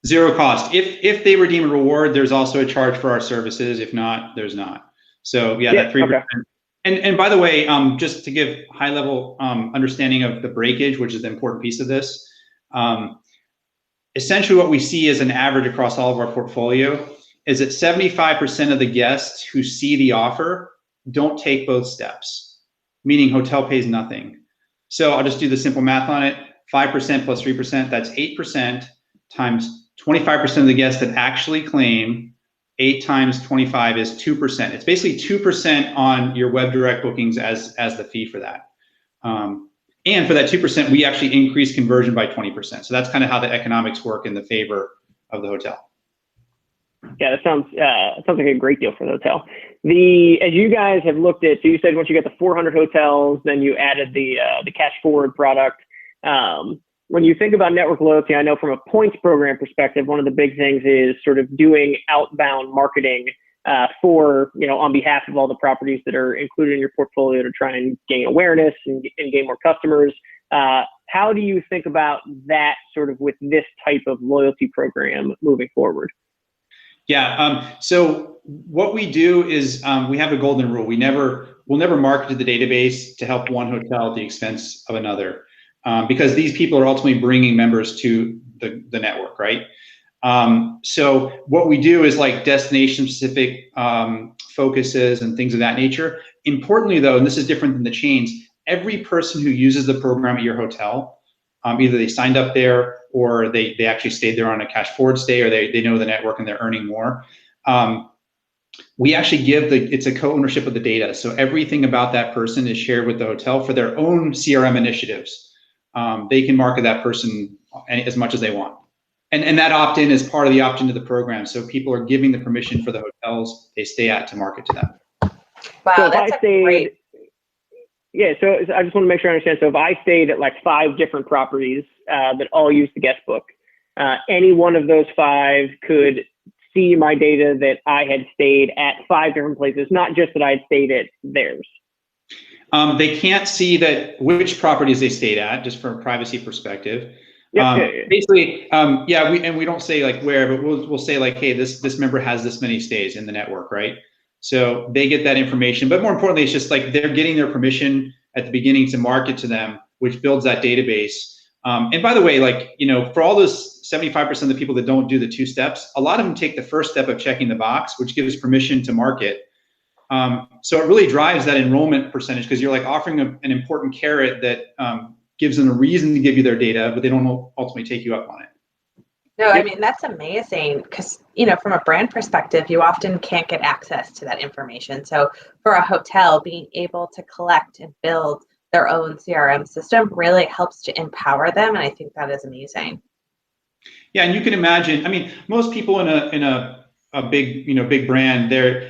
C: Zero cost. If they redeem a reward, there's also a charge for our services. If not, there's not. So yeah, that 3%. Okay. And by the way, just to give high level understanding of the breakage, which is the important piece of this, essentially what we see as an average across all of our portfolio is that 75% of the guests who see the offer don't take both steps, meaning hotel pays nothing. So I'll just do the simple math on it. 5% plus 3%, that's 8% times 25% of the guests that actually claim. 8 times 25 is 2%. It's basically 2% on your web direct bookings as the fee for that. And for that 2%, we actually increase conversion by 20%. So that's kind of how the economics work in the favor of the hotel.
B: Yeah, that sounds like a great deal for the hotel. As you guys have looked at, so you said once you got the 400 hotels, then you added the cash forward product. When you think about network loyalty, I know from a points program perspective, one of the big things is sort of doing outbound marketing for, on behalf of all the properties that are included in your portfolio to try and gain awareness and gain more customers. How do you think about that sort of with this type of loyalty program moving forward?
C: Yeah. So what we do is we have a golden rule. We'll never market to the database to help one hotel at the expense of another. Because these people are ultimately bringing members to the network, right? So what we do is like destination-specific focuses and things of that nature. Importantly, though, and this is different than the chains, every person who uses the program at your hotel, either they signed up there or they actually stayed there on a cash forward stay, or they know the network and they're earning more. We actually it's a co-ownership of the data. So everything about that person is shared with the hotel for their own CRM initiatives. They can market that person as much as they want. And that opt-in is part of the opt-in to the program. So people are giving the permission for the hotels they stay at to market to them.
D: Wow,
B: so
D: that's great.
B: Yeah, so I just want to make sure I understand. So if I stayed at like 5 different properties that all use the guest book, any one of those 5 could see my data that I had stayed at 5 different places, not just that I had stayed at theirs.
C: They can't see which properties they stayed at, just from a privacy perspective. Yep. Basically, we don't say like where, but we'll say like, hey, this member has this many stays in the network, right? So they get that information, but more importantly, it's just like they're getting their permission at the beginning to market to them, which builds that database. And by the way, like, for all those 75% of the people that don't do the 2 steps, a lot of them take the first step of checking the box, which gives permission to market. So it really drives that enrollment percentage, because you're like offering an important carrot that gives them a reason to give you their data, but they don't ultimately take you up on it.
D: No, I mean, that's amazing because, from a brand perspective, you often can't get access to that information. So for a hotel, being able to collect and build their own CRM system really helps to empower them. And I think that is amazing.
C: Yeah. And you can imagine, I mean, most people in a big, big brand, the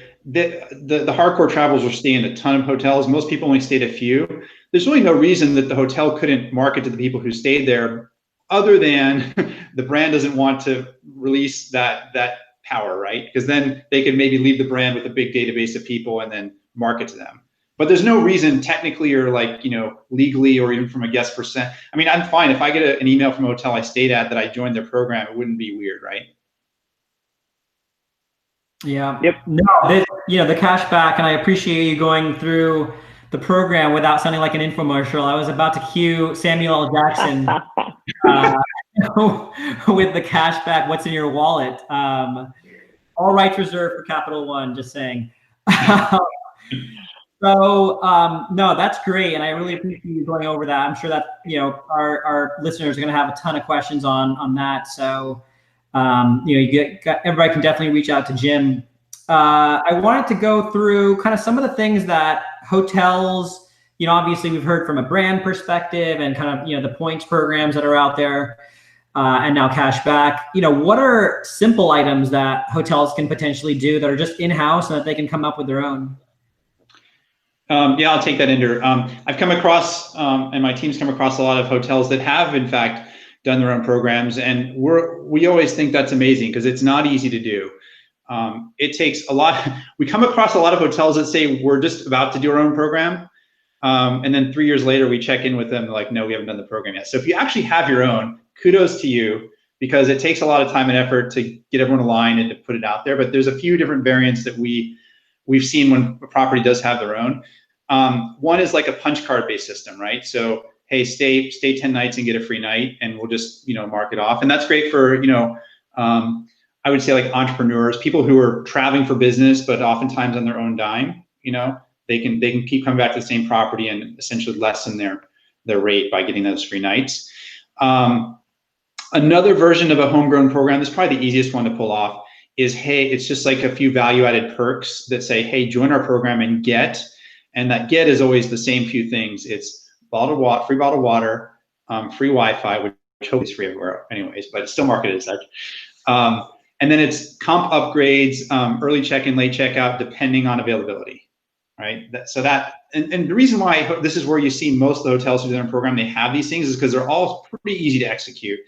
C: hardcore travelers will stay in a ton of hotels. Most people only stayed a few. There's really no reason that the hotel couldn't market to the people who stayed there, other than the brand doesn't want to release that power, right? Because then they could maybe leave the brand with a big database of people and then market to them. But there's no reason technically or like, legally or even from a guest percent. I mean, I'm fine if I get an email from a hotel I stayed at that I joined their program, it wouldn't be weird, right?
A: Yeah.
B: Yep.
A: No, the cash back, and I appreciate you going through the program without sounding like an infomercial. I was about to cue Samuel L. Jackson with the cash back. What's in your wallet? All rights reserved for Capital One. Just saying. So no, that's great, and I really appreciate you going over that. I'm sure that our listeners are going to have a ton of questions on that. So. Everybody can definitely reach out to Jim. I wanted to go through kind of some of the things that hotels, obviously we've heard from a brand perspective and kind of, the points programs that are out there and now cash back. What are simple items that hotels can potentially do that are just in-house and that they can come up with their own?
C: Yeah, I'll take that, Inder. I've come across, and my team's come across a lot of hotels that have, in fact, done their own programs, and we always think that's amazing because it's not easy to do. It takes a lot. We come across a lot of hotels that say we're just about to do our own program, And then 3 years later, we check in with them like, no, we haven't done the program yet. So if you actually have your own, kudos to you, because it takes a lot of time and effort to get everyone aligned and to put it out there. But there's a few different variants that we've seen when a property does have their own. One is like a punch card based system, right? So, hey, stay 10 nights and get a free night, and we'll just, mark it off. And that's great for, I would say like entrepreneurs, people who are traveling for business, but oftentimes on their own dime, they can keep coming back to the same property and essentially lessen their rate by getting those free nights. Another version of a homegrown program, this is probably the easiest one to pull off, is, hey, it's just like a few value-added perks that say, hey, join our program and get, and that get is always the same few things. It's free bottled water, free Wi-Fi, which hopefully is free everywhere anyways, but it's still marketed as such. And then it's comp upgrades, early check-in, late checkout, depending on availability, right? And the reason why this is where you see most of the hotels who do their program, they have these things, is because they're all pretty easy to execute.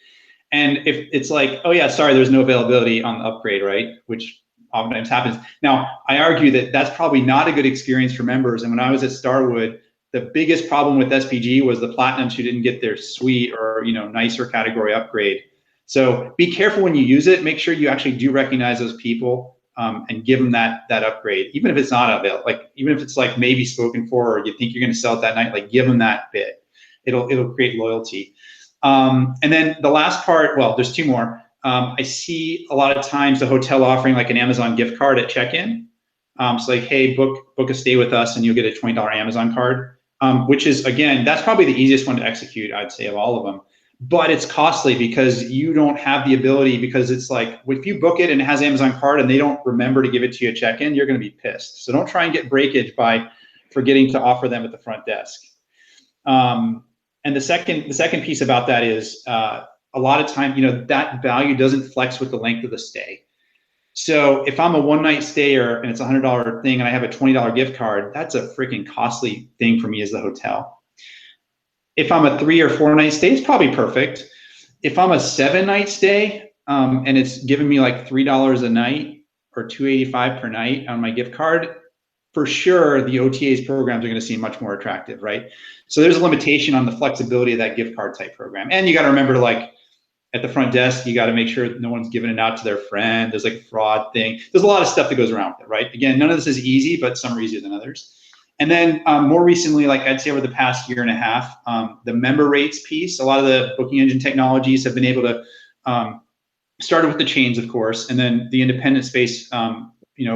C: And if it's like, oh yeah, sorry, there's no availability on the upgrade, right? Which oftentimes happens. Now, I argue that that's probably not a good experience for members. And when I was at Starwood, the biggest problem with SPG was the platinums who didn't get their suite or, nicer category upgrade. So be careful when you use it. Make sure you actually do recognize those people and give them that upgrade, even if it's not available. Like even if it's like maybe spoken for, or you think you're going to sell it that night, like give them that bit. It'll create loyalty. And then the last part, well, there's two more. I see a lot of times the hotel offering like an Amazon gift card at check-in. So like, hey, book a stay with us and you'll get a $20 Amazon card, which is, again, that's probably the easiest one to execute, I'd say, of all of them. But it's costly because you don't have the ability, because it's like, if you book it and it has Amazon card and they don't remember to give it to you at check-in, you're going to be pissed. So don't try and get breakage by forgetting to offer them at the front desk. And the second piece about that is a lot of time, that value doesn't flex with the length of the stay. So if I'm a one-night stayer and it's a $100 thing and I have a $20 gift card, that's a freaking costly thing for me as the hotel. If I'm a 3 or 4 night stay, it's probably perfect. If I'm a 7-night stay and it's giving me like $3 a night or $285 per night on my gift card, for sure the OTAs programs are going to seem much more attractive, right? So there's a limitation on the flexibility of that gift card type program. And you got to remember, like at the front desk, you got to make sure no one's giving it out to their friend. There's like a fraud thing. There's a lot of stuff that goes around with it, right? Again, none of this is easy, but some are easier than others. And then more recently, like I'd say over the past year and a half, the member rates piece, a lot of the booking engine technologies have been able to, started with the chains, of course, and then the independent space,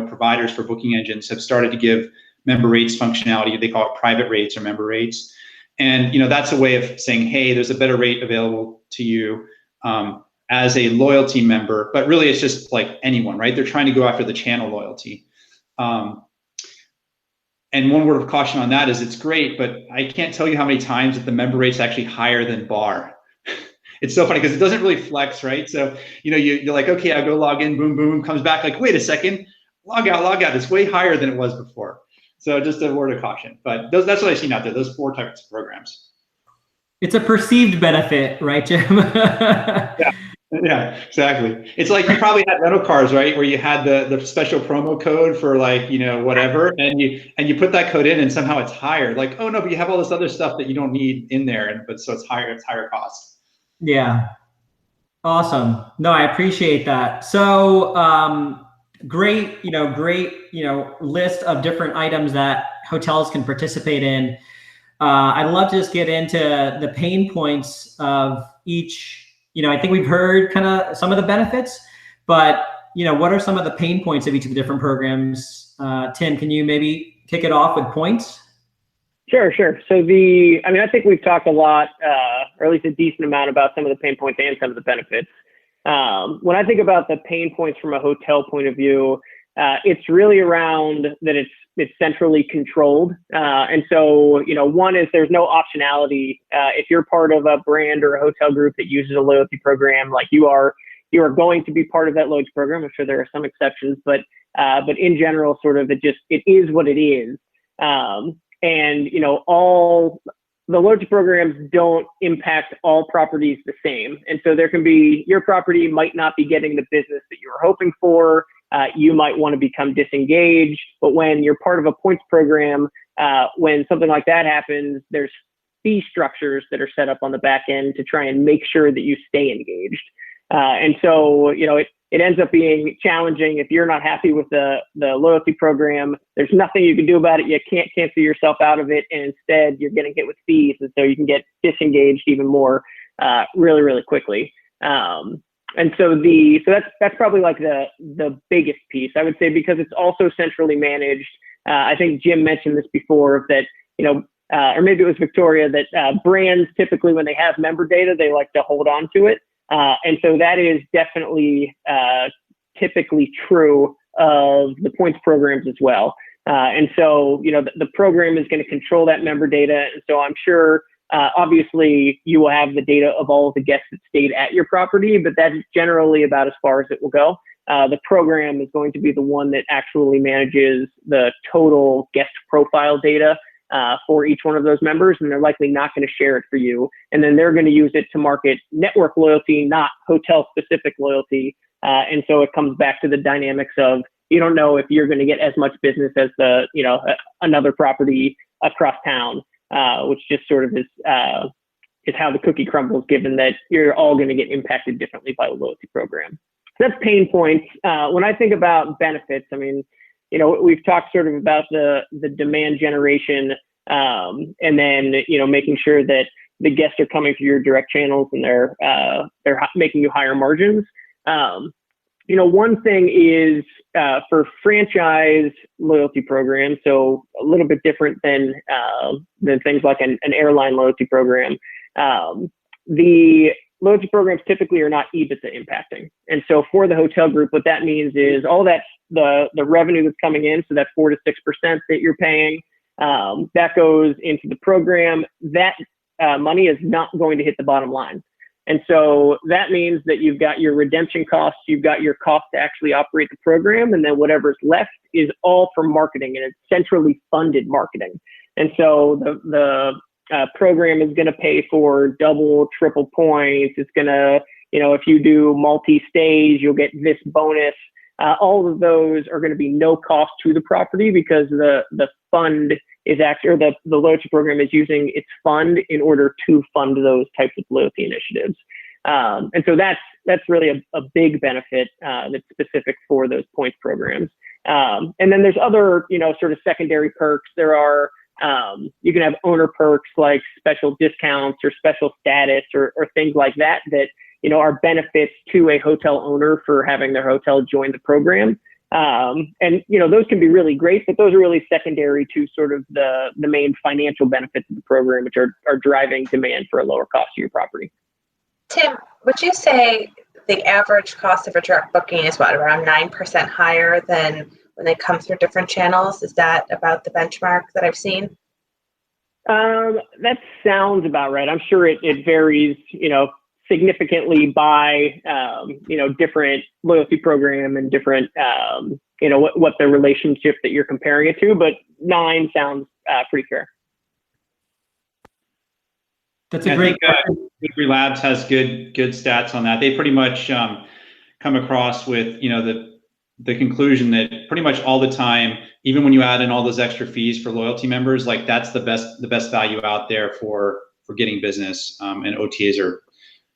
C: providers for booking engines have started to give member rates functionality. They call it private rates or member rates. And, that's a way of saying, hey, there's a better rate available to you as a loyalty member, but really it's just like anyone, right? They're trying to go after the channel loyalty. And one word of caution on that is it's great, but I can't tell you how many times that the member rate's actually higher than bar. It's so funny because it doesn't really flex, right? So, you're like, okay, I'll go log in, boom, boom, comes back like, wait a second, log out. It's way higher than it was before. So just a word of caution, but that's what I've seen out there, those 4 types of programs.
A: It's a perceived benefit, right, Jim?
C: Yeah, exactly. It's like you probably had rental cars, right, where you had the special promo code for like, whatever, and you put that code in and somehow it's higher. Like, oh no, but you have all this other stuff that you don't need in there, but so it's higher cost.
A: Yeah. Awesome. No, I appreciate that. So great list of different items that hotels can participate in. I'd love to just get into the pain points of each. I think we've heard kind of some of the benefits, but what are some of the pain points of each of the different programs? Tim, can you maybe kick it off with points?
B: Sure. So I think we've talked a lot, or at least a decent amount, about some of the pain points and some of the benefits. When I think about the pain points from a hotel point of view, it's really around that it's centrally controlled. And so, one is there's no optionality. If you're part of a brand or a hotel group that uses a loyalty program, like you are going to be part of that loyalty program. I'm sure there are some exceptions, but in general, sort of, it is what it is. And, all the loyalty programs don't impact all properties the same. And so there can be, your property might not be getting the business that you were hoping for. you might want to become disengaged. But when you're part of a points program, when something like that happens, there's fee structures that are set up on the back end to try and make sure that you stay engaged. And so, it ends up being challenging if you're not happy with the loyalty program. There's nothing you can do about it. You can't cancel yourself out of it, and instead you're getting hit with fees, and so you can get disengaged even more really, really quickly. And so that's probably like the biggest piece, I would say, because it's also centrally managed. I think Jim mentioned this before that or maybe it was Victoria, that brands typically, when they have member data, they like to hold on to it. And so that is definitely typically true of the points programs as well. And so, the program is going to control that member data. And so I'm sure, obviously, you will have the data of all of the guests that stayed at your property, but that's generally about as far as it will go. The program is going to be the one that actually manages the total guest profile data for each one of those members, and they're likely not going to share it for you. And then they're going to use it to market network loyalty, not hotel-specific loyalty. And so it comes back to the dynamics of, you don't know if you're going to get as much business as another property across town, which just sort of is how the cookie crumbles, given that you're all going to get impacted differently by the loyalty program. So that's pain points. When I think about benefits, I mean, we've talked sort of about the demand generation, and then, making sure that the guests are coming through your direct channels and they're making you higher margins. One thing is for franchise loyalty programs, so a little bit different than things like an airline loyalty program. The loyalty programs typically are not EBITDA impacting. And so for the hotel group, what that means is all that the revenue that's coming in, so that 4 to 6% that you're paying, that goes into the program. That money is not going to hit the bottom line. And so that means that you've got your redemption costs, you've got your cost to actually operate the program, and then whatever's left is all for marketing, and it's centrally funded marketing. And so the program is going to pay for double, triple points. It's going to, if you do multi-stays, you'll get this bonus. All of those are going to be no cost to the property, because the fund is actually, or the loyalty program is using its fund in order to fund those types of loyalty initiatives. And so that's really a big benefit that's specific for those points programs. And then there's other, sort of secondary perks. There are, you can have owner perks like special discounts or special status or things like that are benefits to a hotel owner for having their hotel join the program. And those can be really great, but those are really secondary to sort of the main financial benefits of the program, which are driving demand for a lower cost to your property.
D: Tim, would you say the average cost of a direct booking is around 9% higher than when they come through different channels? Is that about the benchmark that I've seen?
B: That sounds about right. I'm sure it varies, significantly by, different loyalty program and different, what the relationship that you're comparing it to, but 9 sounds pretty fair.
A: That's a great
C: question. Victory Labs has good stats on that. They pretty much come across with, the conclusion that pretty much all the time, even when you add in all those extra fees for loyalty members, like that's the best value out there for getting business. And OTAs are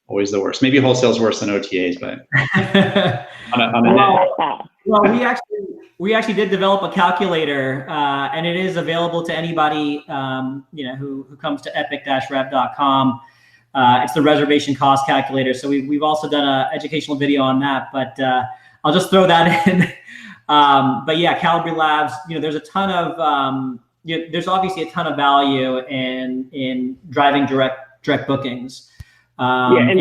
C: always the worst. Maybe wholesale is worse than OTAs, but
A: well, we actually did develop a calculator, and it is available to anybody who comes to epic-rev.com. It's the reservation cost calculator. So we've also done an educational video on that, but I'll just throw that in. But yeah, Calibri Labs, there's a ton of there's obviously a ton of value in driving direct bookings. One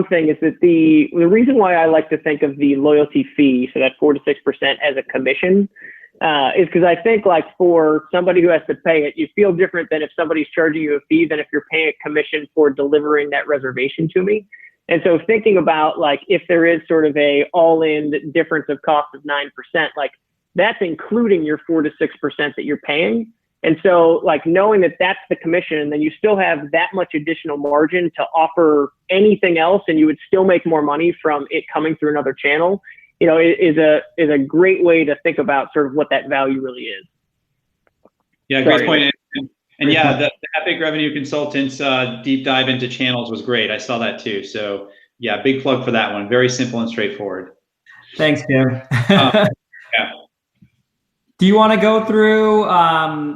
A: thing is that the reason why I like to think of the loyalty fee, so that 4 to 6% as a commission, is because I think like for somebody who has to pay it, you feel different than if somebody's charging you a fee than if you're paying a commission for delivering that reservation to me. And so thinking about like if there is sort of a all-in difference of cost of 9%, like that's including your 4 to 6% that you're paying.
B: And so like knowing that that's the commission, and then you still have that much additional margin to offer anything else, and you would still make more money from it coming through another channel, you know, is a great way to think about sort of what that value really is.
C: Yeah, great point. And yeah, the Epic Revenue Consultants deep dive into channels was great. I saw that too. So yeah, big plug for that one. Very simple and straightforward.
A: Thanks, Tim.
C: Yeah.
A: Do you want to go through,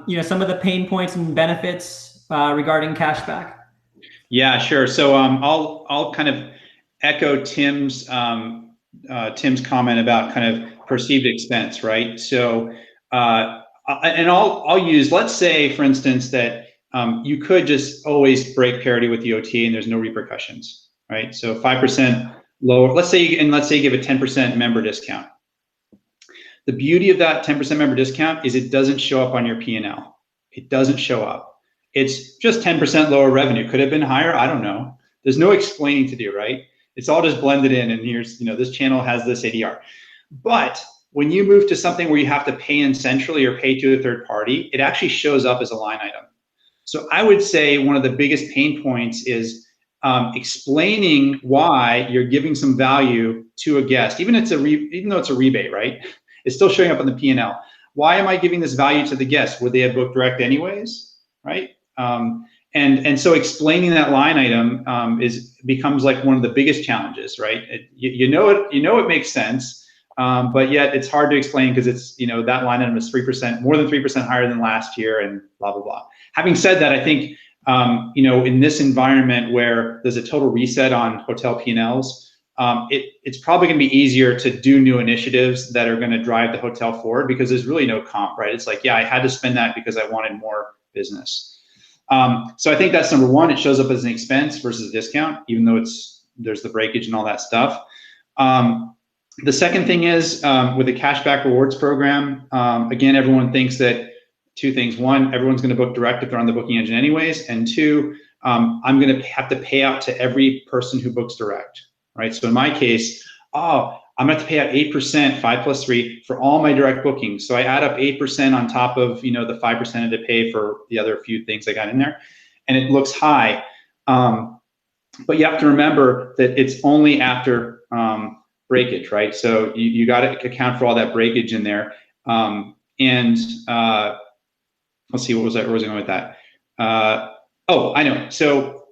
A: you know, some of the pain points and benefits regarding cashback?
C: Yeah, sure. So I'll kind of echo Tim's comment about kind of perceived expense, right? So and I'll use, let's say, for instance, that you could just always break parity with the OTA and there's no repercussions, right? So 5% lower. Let's say you give a 10% member discount. The beauty of that 10% member discount is it doesn't show up on your P&L. It doesn't show up. It's just 10% lower revenue. Could have been higher. I don't know. There's no explaining to do, right? It's all just blended in, and here's, you know, this channel has this ADR. But when you move to something where you have to pay in centrally or pay to a third party, it actually shows up as a line item. So I would say one of the biggest pain points is explaining why you're giving some value to a guest, even though it's a rebate, right? It's still showing up on the P&L. Why am I giving this value to the guest? Would they have booked direct anyways, right? And so explaining that line item becomes like one of the biggest challenges, right? You know it makes sense, but yet it's hard to explain because it's, you know, that line item is 3%, more than 3% higher than last year, and blah blah blah. Having said that, I think you know, in this environment where there's a total reset on hotel P&Ls, it's probably going to be easier to do new initiatives that are going to drive the hotel forward because there's really no comp, right? It's like, yeah, I had to spend that because I wanted more business. So I think that's number one. It shows up as an expense versus a discount, even though there's the breakage and all that stuff. The second thing is with the cashback rewards program, again, everyone thinks that two things. One, everyone's going to book direct if they're on the booking engine anyways. And two, I'm going to have to pay out to every person who books direct, right? So in my case, I'm going to have to pay out 8%, 5 plus 3 for all my direct bookings. So I add up 8% on top of, you know, the 5% I had to pay for the other few things I got in there. And it looks high. But you have to remember that it's only after breakage, right? So you got to account for all that breakage in there. Let's see, where was I going with that? Oh, I know. So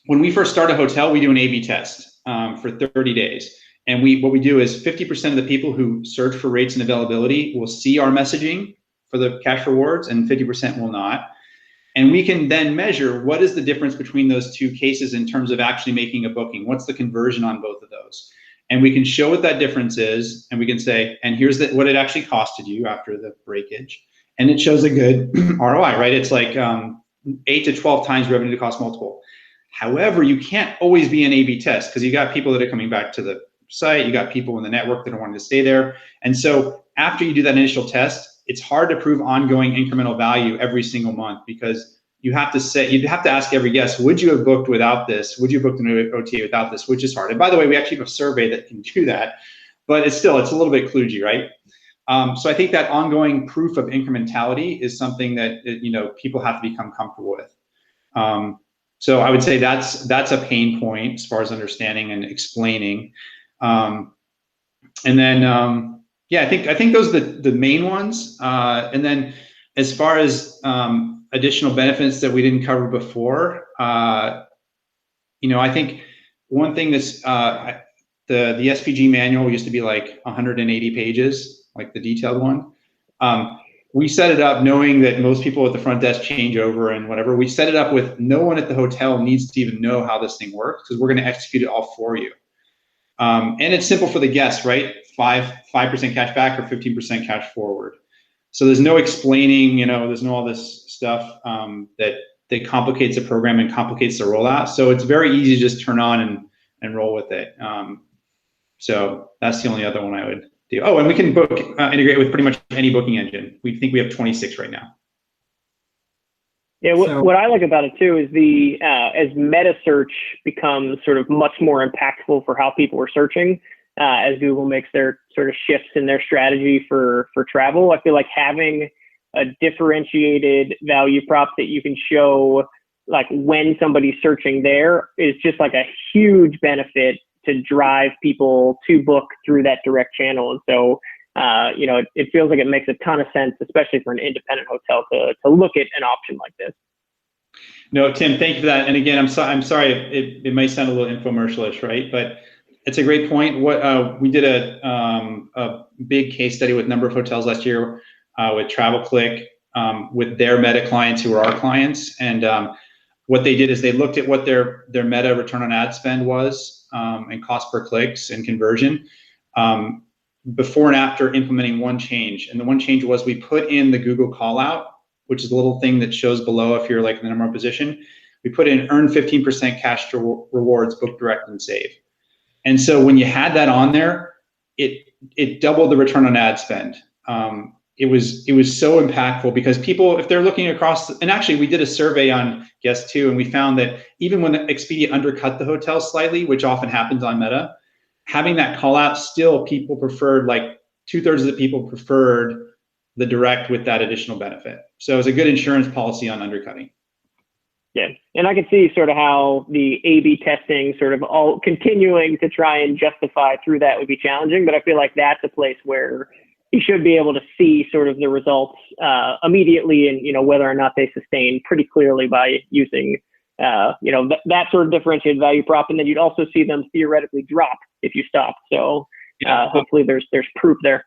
C: when we first start a hotel, we do an A/B test for 30 days. And what we do is 50% of the people who search for rates and availability will see our messaging for the cash rewards, and 50% will not. And we can then measure what is the difference between those two cases in terms of actually making a booking. What's the conversion on both of those? And we can show what that difference is, and we can say, and here's what it actually costed you after the breakage. And it shows a good ROI, right? It's like 8 to 12 times revenue to cost multiple. However, you can't always be an A/B test because you got people that are coming back to the site, you got people in the network that are wanting to stay there. And so after you do that initial test, it's hard to prove ongoing incremental value every single month because you'd have to ask every guest, would you have booked without this? Would you have booked an OTA without this? Which is hard. And by the way, we actually have a survey that can do that, but it's a little bit kludgy, right? So I think that ongoing proof of incrementality is something that, you know, people have to become comfortable with. So I would say that's a pain point as far as understanding and explaining. And then yeah, I think those are the main ones. And then as far as additional benefits that we didn't cover before, you know, I think one thing that's the SPG manual used to be like 180 pages. Like the detailed one. We set it up knowing that most people at the front desk change over and whatever. We set it up with no one at the hotel needs to even know how this thing works because we're going to execute it all for you. And it's simple for the guests, right? 5% cash back or 15% cash forward. So there's no explaining, you know, there's no all this stuff that complicates the program and complicates the rollout. So it's very easy to just turn on and roll with it. So that's the only other one I would do. Oh, and we can integrate with pretty much any booking engine. We think we have 26 right now.
B: Yeah, what I like about it too is as meta search becomes sort of much more impactful for how people are searching, as Google makes their sort of shifts in their strategy for travel. I feel like having a differentiated value prop that you can show, like when somebody's searching there, is just like a huge benefit to drive people to book through that direct channel. And so, it feels like it makes a ton of sense, especially for an independent hotel, to look at an option like this.
C: No, Tim, thank you for that. And again, I'm sorry, it might sound a little infomercialish, right? But it's a great point. What we did a big case study with a number of hotels last year with TravelClick, with their Meta clients who are our clients. And what they did is they looked at what their Meta return on ad spend was, and cost per clicks and conversion, before and after implementing one change. And the one change was we put in the Google call out, which is a little thing that shows below if you're like in the number one position. We put in earn 15% cash to rewards, book direct and save. And so when you had that on there, it doubled the return on ad spend. It was so impactful because people, if they're looking across, and actually we did a survey on guests too, and we found that even when Expedia undercut the hotel slightly, which often happens on Meta, having that call out, still people preferred, like 2/3 of the people preferred the direct with that additional benefit. So it's a good insurance policy on undercutting.
B: Yeah, and I can see sort of how the A/B testing sort of all continuing to try and justify through that would be challenging, but I feel like that's a place where you should be able to see sort of the results immediately, and whether or not they sustain pretty clearly by using that sort of differentiated value prop, and then you'd also see them theoretically drop if you stop. So hopefully there's proof there.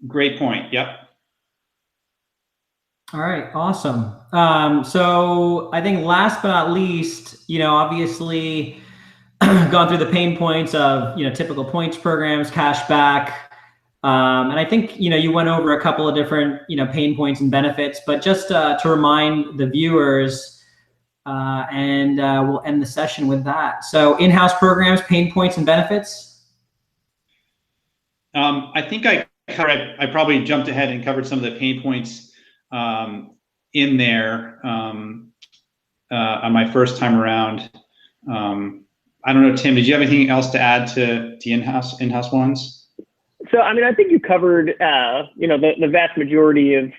C: Great point. Yep.
A: All right, awesome. So I think last but not least, obviously gone through the pain points of, typical points programs, cash back. And I think, you went over a couple of different, pain points and benefits, but just to remind the viewers, and we'll end the session with that. So in-house programs, pain points and benefits.
C: I think I probably jumped ahead and covered some of the pain points in there on my first time around. I don't know, Tim, did you have anything else to add to the in-house ones?
B: So, I think you covered, the vast majority of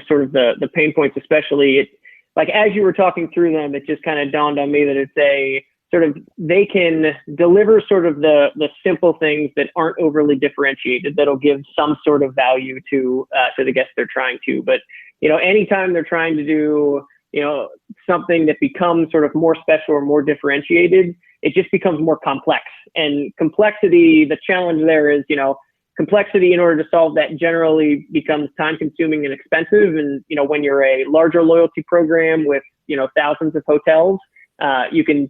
B: sort of the pain points, especially like as you were talking through them, it just kind of dawned on me that it's a sort of, they can deliver sort of the simple things that aren't overly differentiated, that'll give some sort of value to the guests they're trying to. But, anytime they're trying to do, something that becomes sort of more special or more differentiated, it just becomes more complex. And complexity, the challenge there is, complexity in order to solve that generally becomes time consuming and expensive. And, when you're a larger loyalty program with, thousands of hotels, you can,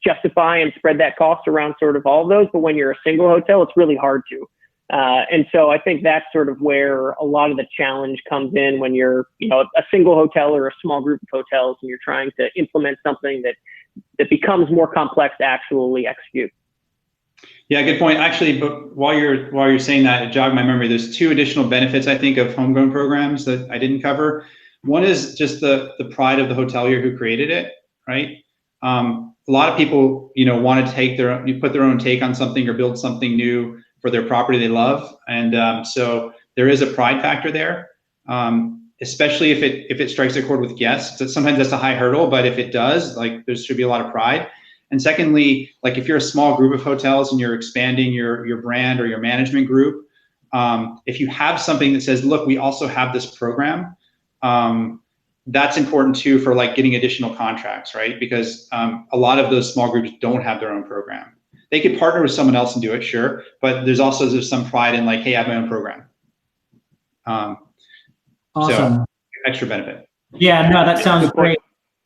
B: justify and spread that cost around sort of all of those. But when you're a single hotel, it's really hard to. And so I think that's sort of where a lot of the challenge comes in when you're, a single hotel or a small group of hotels, and you're trying to implement something that becomes more complex to actually execute.
C: Yeah, good point. Actually, but while you're saying that, it jogged my memory. There's two additional benefits, I think, of homegrown programs that I didn't cover. One is just the pride of the hotelier who created it, right? A lot of people, want to put their own take on something or build something new for their property they love, and so there is a pride factor there, especially if it strikes a chord with guests. Sometimes that's a high hurdle, but if it does, like, there should be a lot of pride. And secondly, like if you're a small group of hotels and you're expanding your brand or your management group, if you have something that says, look, we also have this program, that's important too for like getting additional contracts, right? Because a lot of those small groups don't have their own program. They could partner with someone else and do it, sure, but there's some pride in like, hey, I have my own program.
A: Awesome.
C: So, extra benefit.
A: Yeah, no, that sounds great.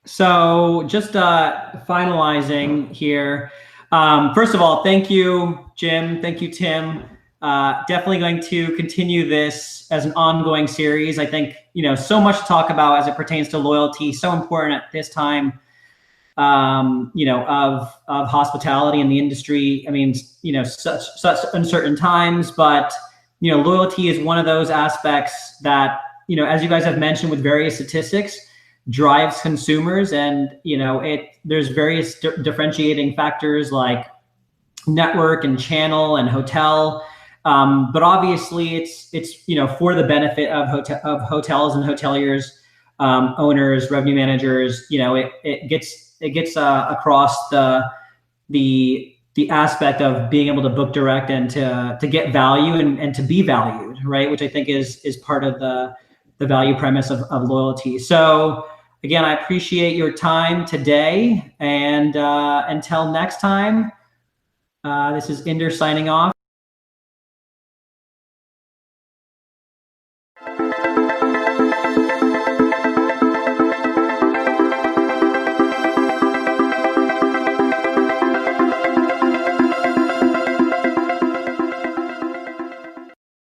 A: So just finalizing here. First of all, thank you, Jim. Thank you, Tim. Definitely going to continue this as an ongoing series. I think, so much to talk about as it pertains to loyalty, so important at this time, of hospitality in the industry. I mean, such uncertain times, but, loyalty is one of those aspects that, as you guys have mentioned with various statistics, drives consumers, and there's various differentiating factors like network and channel and hotel, But obviously, it's for the benefit of hotels and hoteliers, owners, revenue managers. It gets across the aspect of being able to book direct and to get value and to be valued, right? Which I think is part of the value premise of loyalty. So again, I appreciate your time today, and until next time, this is Inder signing off.